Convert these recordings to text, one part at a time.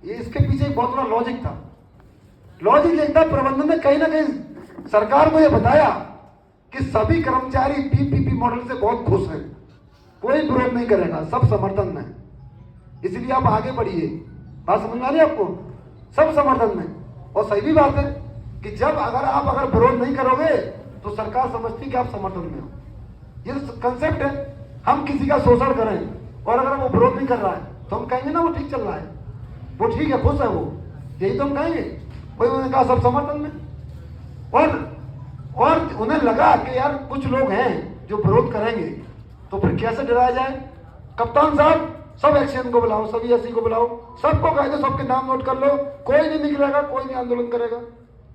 ये इसके पीछे एक बहुत बड़ा लॉजिक था। लॉजिक एक था, प्रबंधन ने कहीं ना कहीं सरकार को यह बताया कि सभी कर्मचारी पीपीपी मॉडल से बहुत खुश हैं, कोई विरोध नहीं करेगा, सब समर्थन में, इसलिए आप आगे बढ़िए। बात समझ में आ रही है आपको? सब समर्थन में। और सही भी बात है कि जब अगर विरोध नहीं करोगे तो सरकार समझती कि आप समर्थन में हो। ये कंसेप्ट है। हम किसी का शोषण करें और अगर वो विरोध नहीं कर रहा है तो हम कहेंगे ना वो ठीक चल रहा है, वो ठीक है, खुश है वो, यही तो हम कहेंगे। वही उन्होंने कहा सब समर्थन में। और उन्हें लगा कि यार कुछ लोग हैं जो विरोध करेंगे, तो फिर कैसे डराया जाए। कप्तान साहब सब एक्शन को बुलाओ, सभी एससी को बुलाओ, सबको कह दो, सबके नाम नोट कर लो, कोई नहीं निकलेगा, कोई नहीं आंदोलन करेगा।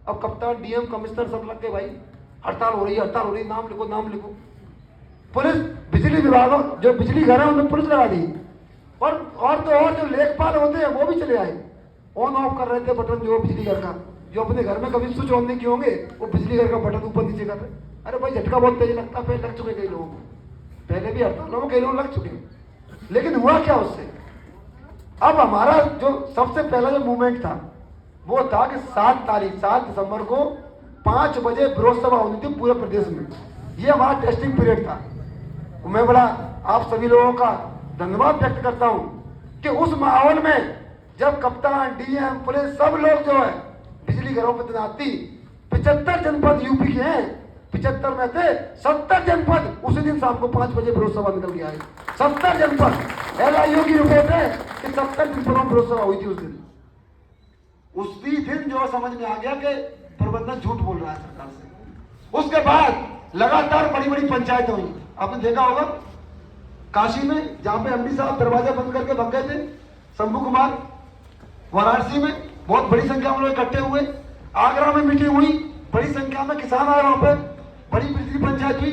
अब कप्तान, डीएम, कमिश्नर सब लग गए, भाई हड़ताल हो रही है, हड़ताल हो रही है, नाम लिखो, नाम लिखो। पुलिस, बिजली विभागों, जो बिजली घर है उन्होंने पुलिस लगा दी। और जो लेखपाल होते हैं वो भी चले आए, ऑन ऑफ कर रहे थे बटन जो बिजली घर का, जो अपने घर में कभी स्विच ऑन नहीं किए होंगे, वो बिजली घर का बटन ऊपर नीचे कर रहे। अरे भाई झटका बहुत तेज लगता है, पहले लग चुके कई लोगों को, पहले भी हड़तालों में कई लोग लग चुके। लेकिन हुआ क्या उससे? अब हमारा जो सबसे पहला जो मूवमेंट था वो था कि 7 दिसंबर को 5 बजे विरोध सभा होनी थी पूरे प्रदेश में। ये हमारा टेस्टिंग पीरियड था। मैं बड़ा आप सभी लोगों का धन्यवाद व्यक्त करता हूं कि उस माहौल में जब कप्तान, डीएम, पुलिस सब लोग जो है बिजली घरों पर तैनात थी। 75 जनपद यूपी के हैं, 75 में थे 70 जनपद उसी दिन शाम को 5 बजे विरोध सभा निकल के आए। 70 जनपद, एलआईयू की रिपोर्ट है कि 70 जनपदों में विरोध सभा हुई थी उस दिन। उसी दिन जो समझ में आ गया कि प्रबंधन झूठ बोल रहा है सरकार से। उसके बाद लगातार बड़ी बड़ी पंचायतें हुई। आपने देखा होगा काशी में, जहां पे एमडी साहब दरवाजा बंद करके भग गए थे, शंभू कुमार, वाराणसी में बहुत बड़ी संख्या में लोग इकट्ठे हुए, आगरा में मीटिंग हुई, बड़ी संख्या में किसान आए, वहां पे बड़ी बिजली पंचायत हुई।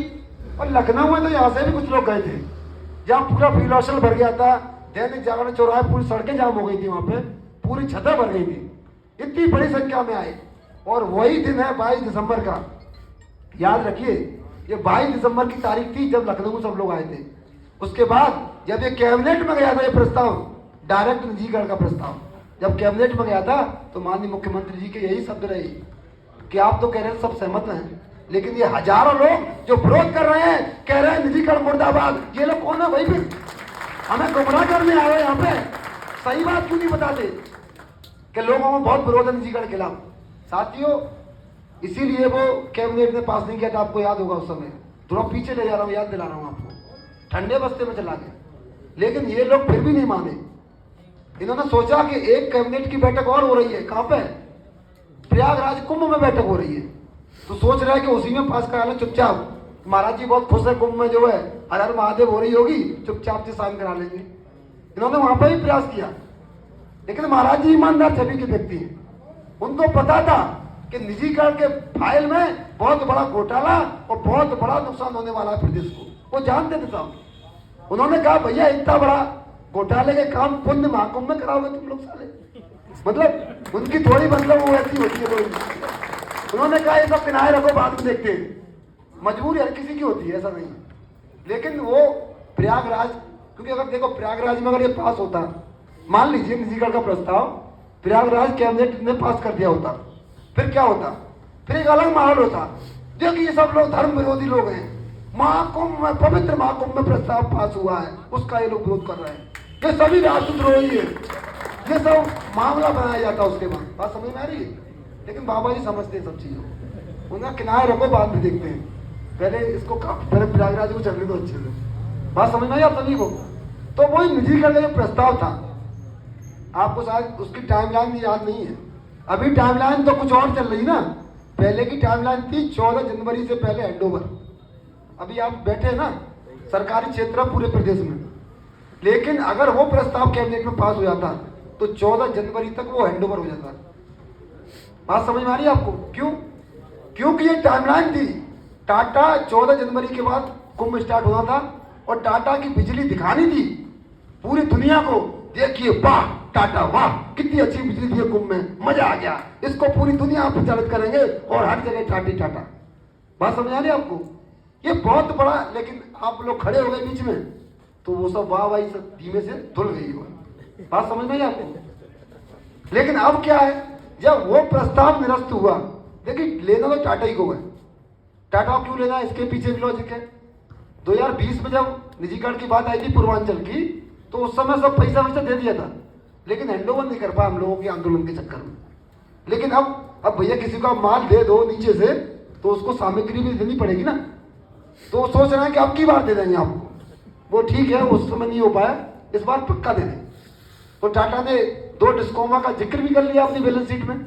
और लखनऊ में तो यहां से भी कुछ लोग गए थे, जहां पूरा फिलोशल भर गया था। दैनिक जागरण चौराहे पूरी सड़कें जाम हो गई थी, वहां पे पूरी छतें भर गई थी, इतनी बड़ी संख्या में आए। और वही दिन है 22 दिसंबर का, याद रखिए ये 22 दिसंबर की तारीख थी जब लखनऊ में सब लोग आए थे। उसके बाद जब ये कैबिनेट में गया था, ये प्रस्ताव डायरेक्ट निजीकरण का प्रस्ताव जब कैबिनेट में गया था, तो माननीय मुख्यमंत्री जी के यही शब्द रहे कि आप तो कह रहे हैं सब सहमत हैं, लेकिन ये हजारों लोग जो विरोध कर रहे हैं, कह रहे हैं निजीकरण मुर्दाबाद, ये लोग कौन है भाई? फिर हमें गुमराह करने आए यहाँ पे, सही बात क्यों नहीं बताते कि लोगों में बहुत विरोध है निजीकरण के खिलाफ। साथियों, इसीलिए वो कैबिनेट ने पास नहीं किया था, आपको याद होगा उस समय। थोड़ा पीछे ले जा रहा हूँ, याद दिला रहा हूँ आपको, ठंडे बस्ते में चला गया। लेकिन ये लोग फिर भी नहीं माने। इन्होंने सोचा कि एक कैबिनेट की बैठक और हो रही है, कहां पे? प्रयागराज कुंभ में बैठक हो रही है, तो सोच रहे हैं कि उसी में पास करा लें चुपचाप। महाराज जी बहुत खुश है, कुंभ में जो है हर हर महादेव हो रही होगी, चुपचाप से शांत करा लेंगे। इन्होंने वहां पर भी प्रयास किया, लेकिन महाराज जी ईमानदार छवि के व्यक्ति हैं। उनको पता था कि निजीकरण के फाइल में बहुत बड़ा घोटाला और बहुत बड़ा नुकसान होने वाला है प्रदेश को, वो जानते थे साहब। उन्होंने कहा भैया इतना बड़ा घोटाले के काम पुण्य महाकुंभ में कराओगे तुम लोग साले? मतलब उनकी थोड़ी मतलब वो ऐसी होती है थोड़ी। उन्होंने कहा ये सब किनारे रखो, बाद में देखते हैं। मजबूरी हर किसी की होती है, ऐसा नहीं है। लेकिन वो प्रयागराज, क्योंकि अगर देखो प्रयागराज में अगर ये पास होता, मान लीजिए निजीकरण का प्रस्ताव प्रयागराज कैबिनेट ने पास कर दिया होता, फिर क्या होता? फिर एक अलग माहौल होता। देखिए ये सब लोग धर्म विरोधी लोग हैं, महाकुंभ में, पवित्र महाकुंभ में प्रस्ताव पास हुआ है, उसका ये लोग विरोध कर रहे हैं, ये सभी राष्ट्रद्रोही है, ये सब मामला बनाया जाता उसके बाद। बात समझ में आ रही है? लेकिन बाबा जी समझते हैं सब चीजों, उन्हें किनारे रखो, बाद में देखते हैं, पहले इसको पहले प्रयागराज को चलने दो अच्छे से। बात समझ में आई आप सभी को? तो वही निजीकरण का जो प्रस्ताव था, आपको शायद उसकी टाइमलाइन याद नहीं है। अभी टाइमलाइन तो कुछ और चल रही ना, पहले की टाइमलाइन थी 14 जनवरी से पहले हैंडओवर। अभी आप बैठे ना सरकारी क्षेत्र पूरे प्रदेश में, लेकिन अगर वो प्रस्ताव कैबिनेट में पास हो जाता तो 14 जनवरी तक वो हैंडओवर हो जाता। बात समझ में आ रही है आपको? क्यों? क्योंकि ये टाइमलाइन थी। टाटा 14 जनवरी के बाद कुंभ स्टार्ट होना था और टाटा की बिजली दिखानी थी पूरी दुनिया को। देखिए वाह टाटा, वाह कितनी अच्छी बिजली दी है कुंभ में, मजा आ गया, इसको पूरी दुनिया प्रचारित करेंगे और हर जगह टाटा टाटा। बात समझ आ रही है आपको? ये बहुत बड़ा, लेकिन आप लोग खड़े हो गए बीच में, तो वो सब वाह वाही सब धीमे से धुल गई हो। बात समझ में आई आपको? लेकिन अब क्या है, जब वो प्रस्ताव निरस्त हुआ, देखिए लेना तो टाटा ही को है, टाटा को क्यों लेना, इसके पीछे भी लॉजिक है। 2020 में जब निजीकरण की बात आई थी पूर्वांचल की, तो उस समय सब पैसा वैसा दे दिया था, लेकिन हैंडओवर नहीं कर पाया हम लोगों के आंदोलन के चक्कर में। लेकिन अब भैया किसी को माल दे दो नीचे से, तो उसको सामग्री भी देनी पड़ेगी ना, तो वो सोच रहे हैं कि अब की बार दे देंगे आपको। वो ठीक है, उस समय नहीं हो पाया, इस बार पक्का दे दें। तो टाटा ने 2 डिस्कोमा का जिक्र भी कर लिया अपनी बैलेंस शीट में,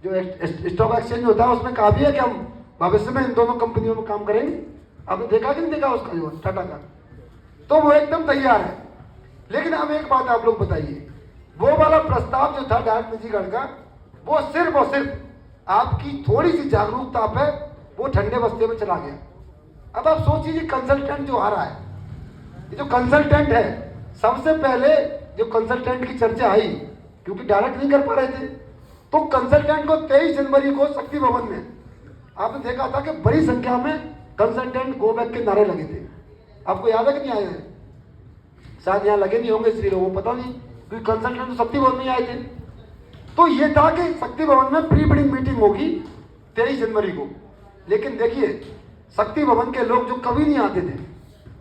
जो स्टॉक एक्सचेंज होता है उसमें कहा भी है कि हम भविष्य में इन दोनों कंपनियों में काम करेंगे। आपने देखा कि नहीं देखा उसका जो टाटा का, तो वो एकदम तैयार है। लेकिन अब एक बात आप लोग बताइए, वो वाला प्रस्ताव जो था डायरेक्ट निजीकरण का, वो सिर्फ और सिर्फ आपकी थोड़ी सी जागरूकता पे वो ठंडे बस्ते में चला गया। अब आप सोचिए कंसल्टेंट जो आ रहा है, ये जो कंसल्टेंट है, सबसे पहले जो कंसल्टेंट की चर्चा आई, क्योंकि डायरेक्ट नहीं कर पा रहे थे, तो कंसल्टेंट को 23 जनवरी को शक्ति भवन में आपने देखा था कि बड़ी संख्या में कंसल्टेंट गो बैक के नारे लगे थे। आपको याद है कि नहीं आए हैं? शायद यहाँ लगे नहीं होंगे, इसलिए लोगों को पता नहीं, क्योंकि कंसल्टेंट तो शक्ति भवन में आए थे। तो ये था कि शक्ति भवन में प्री बिडिंग मीटिंग होगी 23 जनवरी को। लेकिन देखिए, शक्ति भवन के लोग जो कभी नहीं आते थे,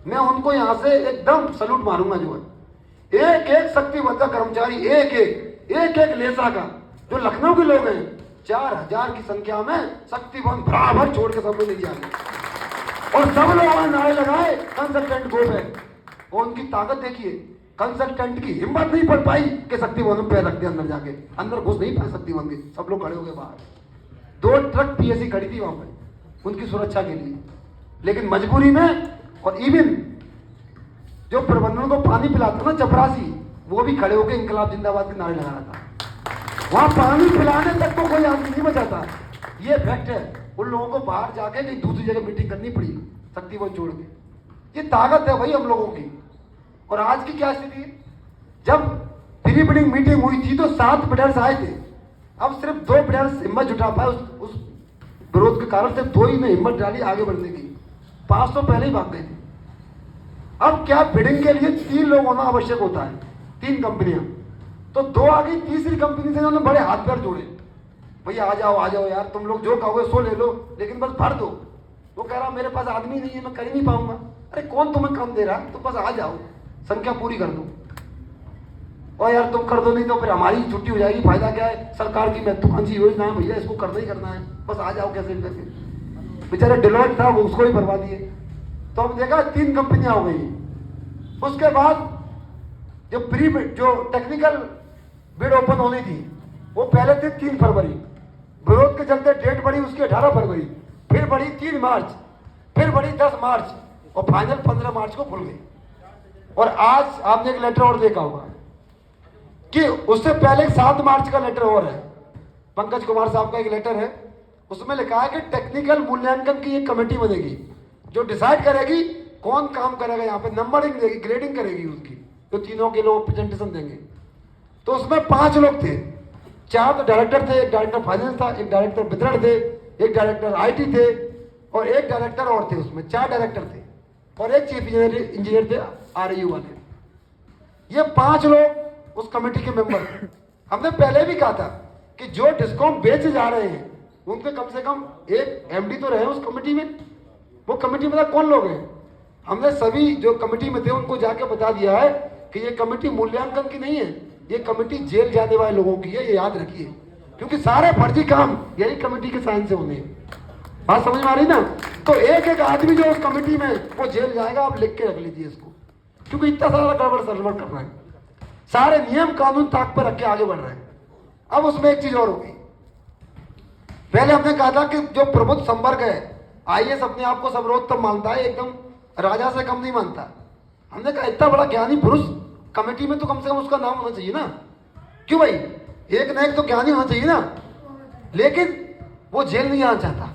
मैं उनको यहां से एकदम सलूट मारूंगा। जो है एक एक शक्ति भवन का कर्मचारी, एक एक लेसा का, जो लखनऊ के लोग हैं, 4000 की संख्या में शक्ति भवन बराबर छोड़ के सब लोग नहीं आ गए, और सब लोगों ने नारे लगाए कंसल्टेंट गो बैक। और उनकी ताकत देखिए, कंसल्टेंट की हिम्मत नहीं पड़ पाई कि शक्ति भवन में पैर रख दे, अंदर जाके अंदर घुस नहीं पाए शक्ति भवन के, सब लोग खड़े हो गए बाहर। 2 ट्रक पीएससी खड़ी थी वहां पर उनकी सुरक्षा के लिए, लेकिन मजबूरी में। और इवन जो प्रबंधन को पानी पिलाता ना चपरासी, वो भी खड़े होकर इंकलाब जिंदाबाद के नारे लगा रहा था। वहां पानी पिलाने तक तो कोई आदमी नहीं बचाता। ये फैक्ट है। उन लोगों को बाहर जाके कहीं दूसरी जगह मीटिंग करनी पड़ी शक्ति भवन छोड़ के। ये ताकत है भाई हम लोगों की। और आज की क्या स्थिति है, जब प्री बिडिंग मीटिंग हुई थी तो 7 बिडर्स आए थे, अब सिर्फ 2 बिडर्स हिम्मत जुटा पाए। उस विरोध के कारण सिर्फ 2 ही ने हिम्मत डाली आगे बढ़ने की, 5 तो पहले ही भाग गए थे। अब क्या, बिडिंग के लिए 3 लोग होना आवश्यक होता है, 3 कंपनियां, तो 2 आ गई, तीसरी कंपनी से उन्होंने बड़े हाथ पैर जोड़े, भैया आ जाओ यार, तुम लोग जो कहोगे सो ले लो, लेकिन बस भर दो। वो कह रहा मेरे पास आदमी नहीं है, मैं कर ही नहीं पाऊंगा। अरे कौन तुम्हें काम दे रहा है, तो बस आ जाओ, संख्या पूरी कर दो। और यार तुम कर दो, नहीं तो फिर हमारी छुट्टी हो जाएगी, फायदा क्या है, सरकार की महत्वाकांक्षी योजना है भैया, इसको करना ही करना है, बस आ जाओ कैसे भी करके। बेचारे डिलॉयट था, वो उसको ही भरवा दिए। तो हमने देखा 3 कंपनियां हो गई। उसके बाद जो टेक्निकल बिड ओपन होनी थी, वो पहले थी 3 फरवरी, विरोध के चलते डेट बढ़ी उसकी 18 फरवरी, फिर बढ़ी 3 मार्च, फिर बढ़ी 10 मार्च, और फाइनल 15 मार्च को खुल गई। और आज आपने एक लेटर और देखा होगा कि उससे पहले 7 मार्च का लेटर और है, पंकज कुमार साहब का एक लेटर है, उसमें लिखा है कि टेक्निकल मूल्यांकन की एक कमेटी बनेगी जो डिसाइड करेगी कौन काम करेगा, यहाँ पे नंबरिंग देगी, ग्रेडिंग करेगी उसकी, तो तीनों के लोग प्रेजेंटेशन देंगे। तो उसमें 5 लोग थे, 4 तो डायरेक्टर थे, एक डायरेक्टर फाइनेंस था, एक डायरेक्टर वितरण थे, एक डायरेक्टर आईटी थे, और एक डायरेक्टर और थे। उसमें 4 डायरेक्टर थे और एक चीफ इंजीनियर थे आरयू वाले। ये 5 लोग उस कमेटी के मेंबर थे। हमने पहले भी कहा था कि जो डिस्कॉम बेचे जा रहे हैं उनके कम से कम एक एमडी तो रहे उस कमेटी में। वो कमेटी में कौन लोग हैं, हमने सभी जो कमेटी में थे उनको जाके बता दिया है कि ये कमेटी मूल्यांकन की नहीं है, ये कमेटी जेल जाने वाले लोगों की है, ये याद रखिए, क्योंकि सारे फर्जी काम यही कमेटी के साइन से होंगे। बात समझ में आ रही ना। तो एक एक आदमी जो उस कमेटी में वो जेल जाएगा, आप लिख के रख लीजिए इसको, क्योंकि इतना सारा गड़बड़ सड़बड़ कर रहा है, सारे नियम कानून ताक पर रख के आगे बढ़ रहे हैं। अब उसमें एक चीज और होगी, पहले हमने कहा था कि जो प्रबुद्ध संवर्ग है, आईएएस अपने आप को सर्वोत्तम मानता है, एकदम राजा से कम नहीं मानता। हमने कहा इतना बड़ा ज्ञानी पुरुष कमेटी में तो कम से कम उसका नाम होना चाहिए ना, क्यों भाई, एक न एक तो ज्ञानी होना चाहिए ना। लेकिन वो जेल नहीं आना चाहता,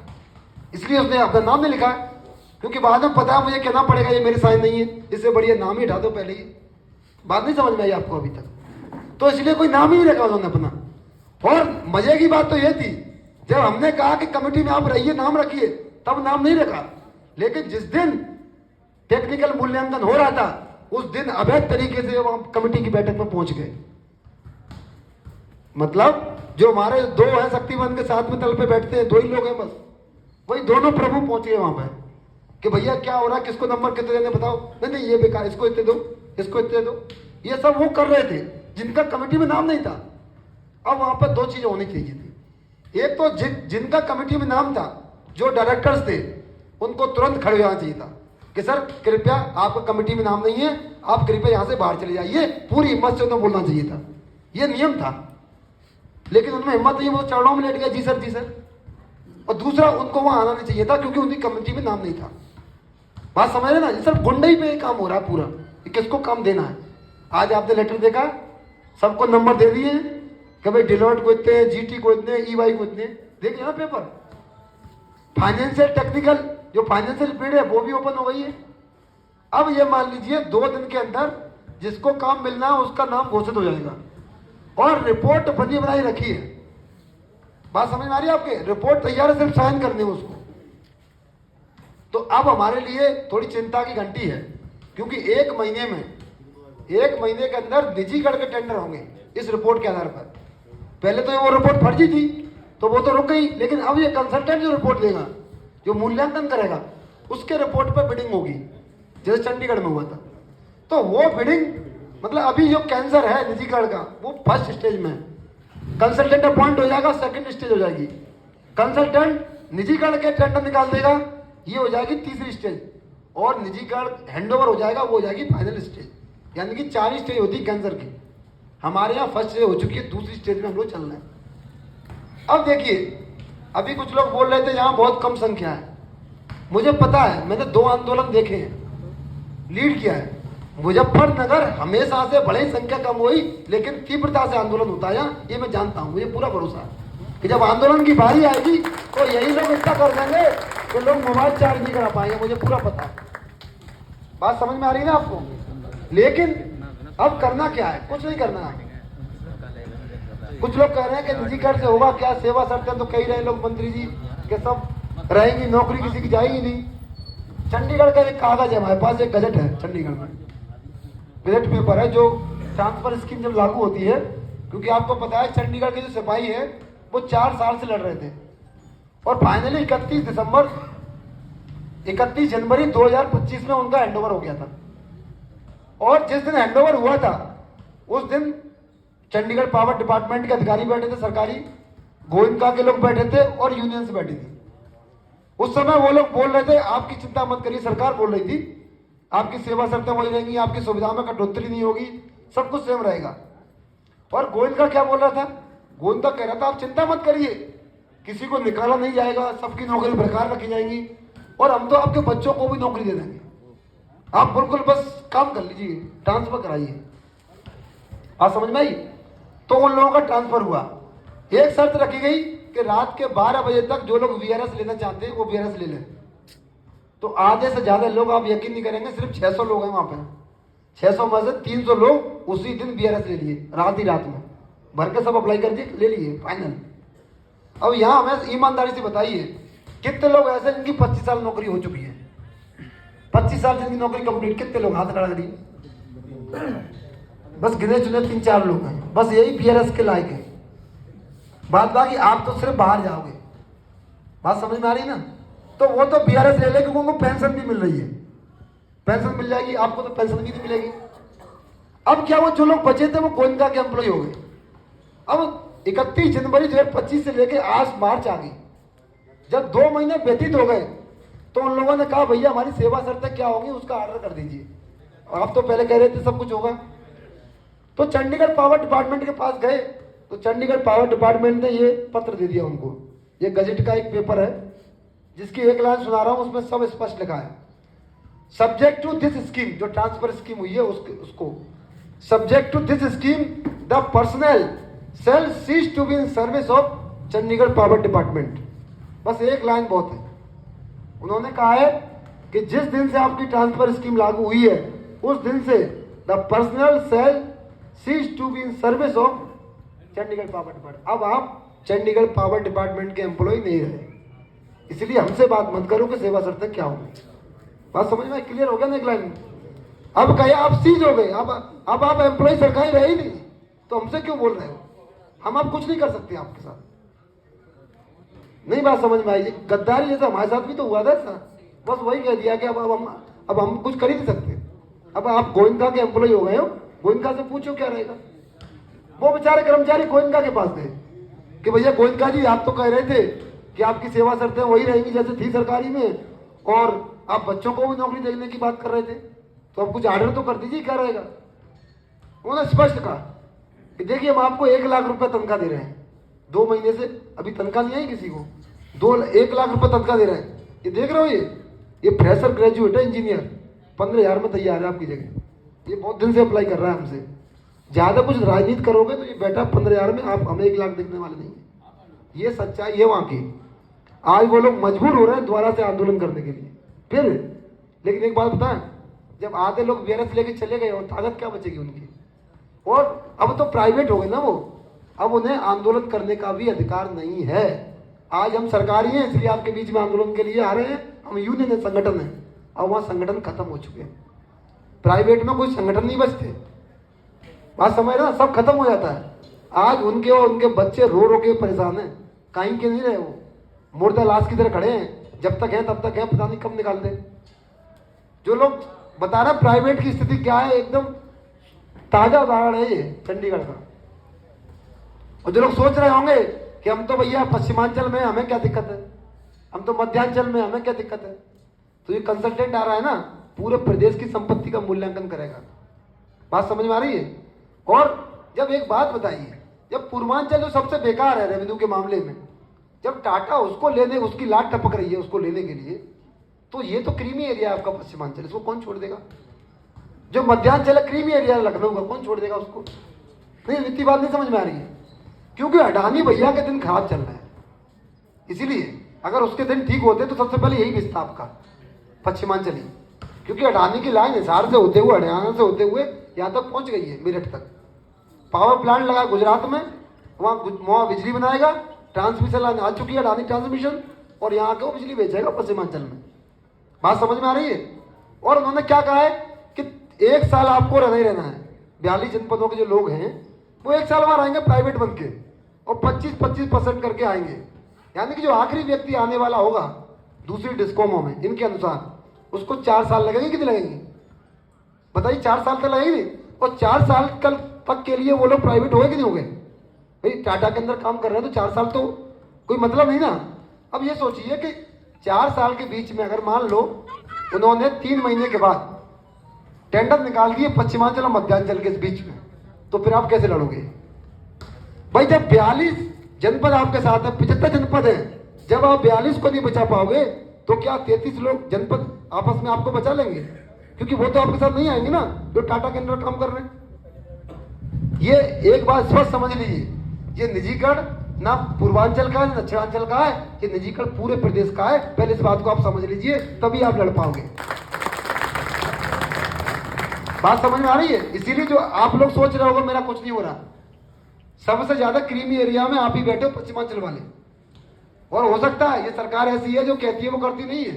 इसलिए उसने अपना नाम नहीं लिखा, क्योंकि बाद में पता है मुझे कहना पड़ेगा ये मेरे साइन नहीं है, इससे बढ़िया नाम ही हटा दो पहले ही। बात नहीं समझ में आई आपको अभी तक, तो इसलिए कोई नाम ही नहीं रखा उन्होंने अपना। और मजे की बात तो ये थी, जब हमने कहा कि कमेटी में आप रहिए, नाम रखिए, तब नाम नहीं रखा। लेकिन जिस दिन टेक्निकल मूल्यांकन हो रहा था, उस दिन अवैध तरीके से वहां कमेटी की बैठक में पहुंच गए। मतलब जो हमारे दो हैं शक्तिमान के साथ में तल पे बैठते हैं, दो ही लोग हैं बस, वही दोनों प्रभु पहुंच गए वहां पे कि भैया क्या हो रहा है, किसको नंबर कितने देने बताओ, नहीं नहीं ये बेकार, इसको इतने दो, इसको इतने दो। ये सब वो कर रहे थे जिनका कमेटी में नाम नहीं था। अब वहां पर दो चीजें होनी चाहिए थी। एक तो जिनका कमेटी में नाम था, जो डायरेक्टर्स थे, उनको तुरंत खड़े होना चाहिए था कि सर कृपया आपका कमेटी में नाम नहीं है, आप कृपया यहां से बाहर चले जाइए, पूरी हिम्मत से उन्हें बोलना चाहिए था, ये नियम था। लेकिन उनमें हिम्मत नहीं, वो चरणों में लेट गया, जी सर जी सर। और दूसरा, उनको वहां आना नहीं चाहिए था क्योंकि उनकी कमेटी में नाम नहीं था। बात समझ रहे ना, ये सर गुंडई पे काम हो रहा है पूरा, किसको काम देना है। आज आपने लेटर देखा, सबको नंबर दे दिए कि भाई डिलॉट को इतने, जीटी को इतने, ईवाई को इतने, देख ना पेपर। फाइनेंशियल टेक्निकल जो फाइनेंशियल पीरियड है वो भी ओपन हो गई है। अब ये मान लीजिए 2 दिन के अंदर जिसको काम मिलना है उसका नाम घोषित हो जाएगा और रिपोर्ट बनी बनाई रखी है। बात समझ में आ रही है आपके? रिपोर्ट तैयार है, सिर्फ साइन करने हैं उसको। तो अब हमारे लिए थोड़ी चिंता की घंटी है क्योंकि 1 महीने के अंदर निजीकरण के टेंडर होंगे इस रिपोर्ट के आधार पर। पहले तो वो रिपोर्ट फर्जी थी तो वो तो रुक गई, लेकिन अब ये कंसल्टेंट जो रिपोर्ट देगा, जो मूल्यांकन करेगा, उसके रिपोर्ट पर बिडिंग होगी, जैसे चंडीगढ़ में हुआ था। तो वो बिडिंग मतलब अभी जो कैंसर है निजीकरण का वो फर्स्ट स्टेज में है। कंसल्टेंट अपॉइंट हो जाएगा, सेकंड स्टेज हो जाएगी। कंसल्टेंट निजीकरण के टेंडर निकाल देगा, ये हो जाएगी तीसरी स्टेज, और निजीकरण हैंडओवर हो जाएगा, वो हो जाएगी फाइनल स्टेज। यानी कि 4 स्टेज होती है कैंसर की। हमारे यहाँ फर्स्ट स्टेज हो चुकी है, दूसरी स्टेज में हम लोग चल रहे हैं। अब देखिए, अभी कुछ लोग बोल रहे थे यहाँ बहुत कम संख्या है। मुझे पता है, मैंने 2 आंदोलन देखे हैं, लीड किया है। मुजफ्फरनगर हमेशा से बड़ी संख्या कम हुई, लेकिन तीव्रता से आंदोलन होता है, ये मैं जानता हूँ, मुझे पूरा भरोसा है कि जब आंदोलन की बारी आएगी तो यही लोग इतना कर देंगे कि लोग मोबाइल चार्ज नहीं करा पाएंगे, मुझे पूरा पता है। बात समझ में आ रही है ना आपको? लेकिन अब करना क्या है? कुछ नहीं करना है। कुछ लोग कह रहे हैं कि निजीकरण से होगा क्या, सेवा शर्तें तो कह रहे लोग मंत्री जी कि सब रहेंगी, नौकरी किसी की जाएगी नहीं। चंडीगढ़ का एक कागज है हमारे पास, एक गजट है चंडीगढ़ में, गजट पेपर है जो ट्रांसफर स्कीम जब लागू होती है, क्योंकि आपको पता है चंडीगढ़ के जो सिपाही है वो 4 साल से लड़ रहे थे और फाइनली 31 जनवरी 2025 में उनका हैंडओवर हो गया था। और जिस दिन हैंडओवर हुआ था उस दिन चंडीगढ़ पावर डिपार्टमेंट के अधिकारी बैठे थे, सरकारी गोविंदा के लोग बैठे थे और यूनियंस बैठी थी। उस समय वो लोग बोल रहे थे आपकी चिंता मत करिए, सरकार बोल रही थी आपकी सेवा शर्तें वही रहेंगी, आपकी सुविधा में कटौती नहीं होगी, सब कुछ सेम रहेगा। और गोविंदा क्या बोल रहा था? गोविंदा कह रहा था आप चिंता मत करिए, किसी को निकाला नहीं जाएगा, सबकी नौकरी बरकरार रखी जाएगी और हम तो आपके बच्चों को भी नौकरी दे देंगे, आप बिल्कुल बस काम कर लीजिए, ट्रांसफर कराइए। आप समझ में आई? तो उन लोगों का ट्रांसफर हुआ। एक शर्त रखी गई कि रात के 12 बजे तक जो लोग वीआरएस लेना चाहते हैं वो वीआरएस ले लें। तो आधे से ज्यादा लोग, आप यकीन नहीं करेंगे, सिर्फ 600 लोग हैं वहां पे। 600 में से 300 लोग उसी दिन वीआरएस ले लिए, रात में भर के सब अप्लाई कर दिए, ले लिए फाइनल। अब यहाँ हमें ईमानदारी से बताइए कितने लोग ऐसे जिनकी 25 साल नौकरी हो चुकी है, 25 साल जिनकी नौकरी कंप्लीट, कितने लोग हाथ खड़ा करिए? बस गिने चुने 3-4 लोग हैं, बस यही वीआरएस के लायक है। बात बाकी आप तो सिर्फ बाहर जाओगे। बात समझ में आ रही है ना? तो वो तो वीआरएस ले ले क्योंकि उनको पेंशन भी मिल रही है, पेंशन मिल जाएगी, आपको तो पेंशन भी नहीं मिलेगी। अब क्या, वो जो लोग बचे थे वो गोविंदा के एम्प्लॉय हो गए। अब 31 जनवरी 2025 से लेके आज मार्च आ गई, जब 2 महीने व्यतीत हो गए तो उन लोगों ने कहा भैया हमारी सेवा शर्तें क्या होंगी उसका ऑर्डर कर दीजिए, आप तो पहले कह रहे थे सब कुछ होगा। तो चंडीगढ़ पावर डिपार्टमेंट के पास गए तो चंडीगढ़ पावर डिपार्टमेंट ने ये पत्र दे दिया उनको। ये गजट का एक पेपर है जिसकी एक लाइन सुना रहा हूं, उसमें सब स्पष्ट लिखा है। सब्जेक्ट टू दिस स्कीम, जो ट्रांसफर स्कीम हुई है उसको subject to this scheme the personnel shall cease to be in service of Chandigarh power department. बस एक लाइन बहुत है। उन्होंने कहा है कि जिस दिन से आपकी ट्रांसफर स्कीम लागू हुई है उस दिन से the personnel shall cease to be in service of Chandigarh power department. अब आप चंडीगढ़ पावर डिपार्टमेंट के एम्प्लॉय नहीं रहे, इसलिए हमसे बात मत करो कि सेवा शर्तें क्या होंगी। बात समझ में क्लियर हो गया ना? एक लाइन अब कहे आप सीज हो गए, अब आप एम्प्लॉय सरकारी रहे ही नहीं, तो हमसे क्यों बोल रहे हो? हम अब कुछ नहीं कर सकते आपके साथ। नहीं बात समझ में आई? गद्दारी जैसा हमारे साथ भी तो हुआ था सर, बस वही कह दिया कि अब हम कुछ कर ही नहीं सकते। अब आप गोयनका के एम्प्लॉय हो गए हो, गोयनका से पूछो क्या रहेगा। वो बेचारे कर्मचारी गोयनका के पास गए कि भैया गोयनका जी आप तो कह रहे थे कि आपकी सेवा शर्तें वही रहेंगी जैसे थी सरकारी में, और आप बच्चों को भी नौकरी देने की बात कर रहे थे, तो अब कुछ ऑर्डर तो कर दीजिए क्या रहेगा। उन्होंने स्पष्ट कहा कि देखिए हम आपको 1 लाख रुपए तनख्वाह दे रहे हैं, 2 महीने से अभी तनख्वाह नहीं आई किसी को, 1 लाख रुपए तनख्वाह दे रहे हैं। ये देख रहे हो, ये फ्रेशर ग्रेजुएट है इंजीनियर, 15,000 में तैयार है आपकी जगह। ये बहुत दिन से अप्लाई कर रहा है हमसे। ज्यादा कुछ राजनीति करोगे तो ये बेटा 15,000 में आप हमें 1 लाख देखने वाले नहीं है। ये सच्चाई है वहां की। आज वो लोग मजबूर हो रहे हैं दोबारा से आंदोलन करने के लिए फिर। लेकिन एक बात बताएं, जब आधे लोग वीआरएस लेके चले गए और ताकत क्या बचेगी उनकी। और अब तो प्राइवेट हो गए ना वो, अब उन्हें आंदोलन करने का भी अधिकार नहीं है। आज हम सरकारी हैं इसलिए आपके बीच में आंदोलन के लिए आ रहे हैं, हम यूनियन है, संगठन है, और वहां संगठन खत्म हो चुके हैं। प्राइवेट में कोई संगठन नहीं बचते, बात समझ रहे ना, सब खत्म हो जाता है। आज उनके और उनके बच्चे रो रो के परेशान हैं, कहीं के नहीं रहे, वो मुर्दा लाश की तरह खड़े हैं, जब तक है तब तक है, पता नहीं कब निकाल दे। जो लोग बता रहे प्राइवेट की स्थिति क्या है, एकदम ताजा उदाहरण है ये चंडीगढ़ का। और जो लोग सोच रहे होंगे कि हम तो भैया पश्चिमांचल में, हमें क्या दिक्कत है, हम तो मध्यांचल में, हमें क्या दिक्कत है, तो ये कंसल्टेंट आ रहा है ना, पूरे प्रदेश की संपत्ति का मूल्यांकन करेगा। बात समझ में आ रही है? और जब एक बात बताइए, जब पूर्वांचल जो सबसे बेकार है रेवेन्यू के मामले में, जब टाटा उसको लेने, उसकी लाट टपक रही है उसको लेने के लिए, तो ये तो क्रीमी एरिया है आपका पश्चिमांचल, इसको कौन छोड़ देगा। जो मध्यांचल क्रीमी एरिया लखनऊ का, कौन छोड़ देगा उसको। नहीं, इतनी बात नहीं समझ में आ रही है, क्योंकि अडानी भैया के दिन खराब चल रहे हैं। इसीलिए अगर उसके दिन ठीक होते तो सबसे पहले यही बिस्ता आपका पश्चिमांचल ही, क्योंकि अडानी की लाइन हिसार से होते हुए, हरियाणा से होते हुए यहाँ तक पहुंच गई है, मेरठ तक। पावर प्लांट लगा गुजरात में, वहां बिजली बनाएगा, ट्रांसमिशन लाइन आ चुकी है अडानी ट्रांसमिशन, और यहाँ के वो बिजली बेचेगा पश्चिमांचल में। बात समझ में आ रही है? और उन्होंने क्या कहा है कि 1 साल आपको रहना ही रहना है। 42 जनपदों के जो लोग हैं वो 1 साल वहां रहेंगे प्राइवेट बन के, और 25% करके आएंगे। यानी कि जो आखिरी व्यक्ति आने वाला होगा दूसरी डिस्कॉमों में, इनके अनुसार उसको 4 साल लगेंगे। कितने लगेंगे बताइए? 4 साल तक लगेंगे। और 4 साल तक के लिए वो लोग प्राइवेट हो गए कि नहीं हो गए? भाई टाटा के अंदर काम कर रहे हैं तो 4 साल तो कोई मतलब नहीं ना। अब ये सोचिए कि 4 साल के बीच में अगर मान लो उन्होंने 3 महीने के बाद टेंडर निकाल दिए पश्चिमांचल और मध्यांचल के बीच में, तो फिर आप कैसे लड़ोगे भाई? जब 42 जनपद आपके साथ है, 75 जनपद है, जब आप 42 को नहीं बचा पाओगे तो क्या 33 लोग जनपद आपस में आपको बचा लेंगे? क्योंकि वो तो आपके साथ नहीं आएंगे ना जो टाटा के अंदर काम कर रहे हैं। ये एक बात स्पष्ट समझ लीजिए, ये निजीकरण ना पूर्वांचल का है ना दक्षिणांचल का है, ये निजीकरण पूरे प्रदेश का है। पहले इस बात को आप समझ लीजिए, तभी आप लड़ पाओगे। बात समझ में आ रही है? इसीलिए जो आप लोग सोच रहे होगा मेरा कुछ नहीं हो रहा, सबसे ज्यादा क्रीमी एरिया में आप ही बैठे हो पश्चिमांचल वाले। और हो सकता है ये सरकार ऐसी है जो कहती है वो करती नहीं है।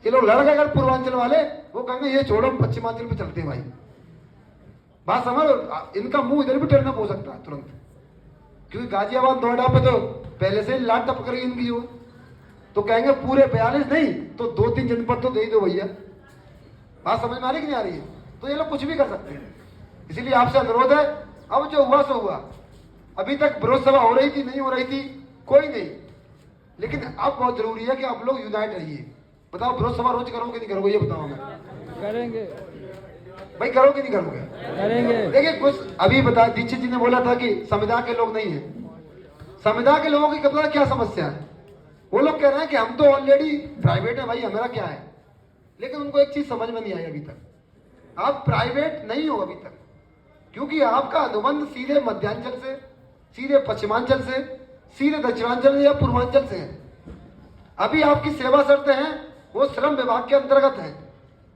ये लोग लड़ गए अगर पूर्वांचल वाले, वो कहेंगे ये छोड़ो पश्चिमांचल पे चलते हैं भाई। बात समझ, इनका मुंह इधर भी टर्न हो सकता है तुरंत, क्योंकि गाजियाबाद नोएडा पे तो पहले से लाट टपक रही इनकी हो, तो कहेंगे पूरे 42 नहीं तो 2-3 जनपद तो दे दो भैया। बात समझ में आ रही कि नहीं आ रही है? तो ये लोग कुछ भी कर सकते हैं। इसीलिए आपसे अनुरोध है, अब जो हुआ सो हुआ। अभी तक विरोध सभा हो रही थी, नहीं हो रही थी, कोई नहीं, लेकिन अब बहुत जरूरी है कि आप लोग यूनाइट रहिए। बताओ विरोध सभा रोज करोगे नहीं करोगे? ये बताओ हमें। करेंगे भाई, करोगे नहीं करोगे? करेंगे। देखिए कुछ अभी बता, दीक्षित जी ने बोला था कि संविदा के लोग नहीं है। संविदा के लोगों की कतना क्या समस्या है? वो लोग कह रहे हैं कि हम तो ऑलरेडी प्राइवेट है भाई, हमारा क्या है। लेकिन उनको एक चीज समझ में नहीं आई अभी तक, आप प्राइवेट नहीं हो अभी तक, क्योंकि आपका अनुबंध सीधे मध्यांचल से, सीधे पश्चिमांचल से, सीधे दक्षिणांचल या पूर्वांचल से है। अभी आपकी सेवा शर्तें हैं वो श्रम विभाग के अंतर्गत है।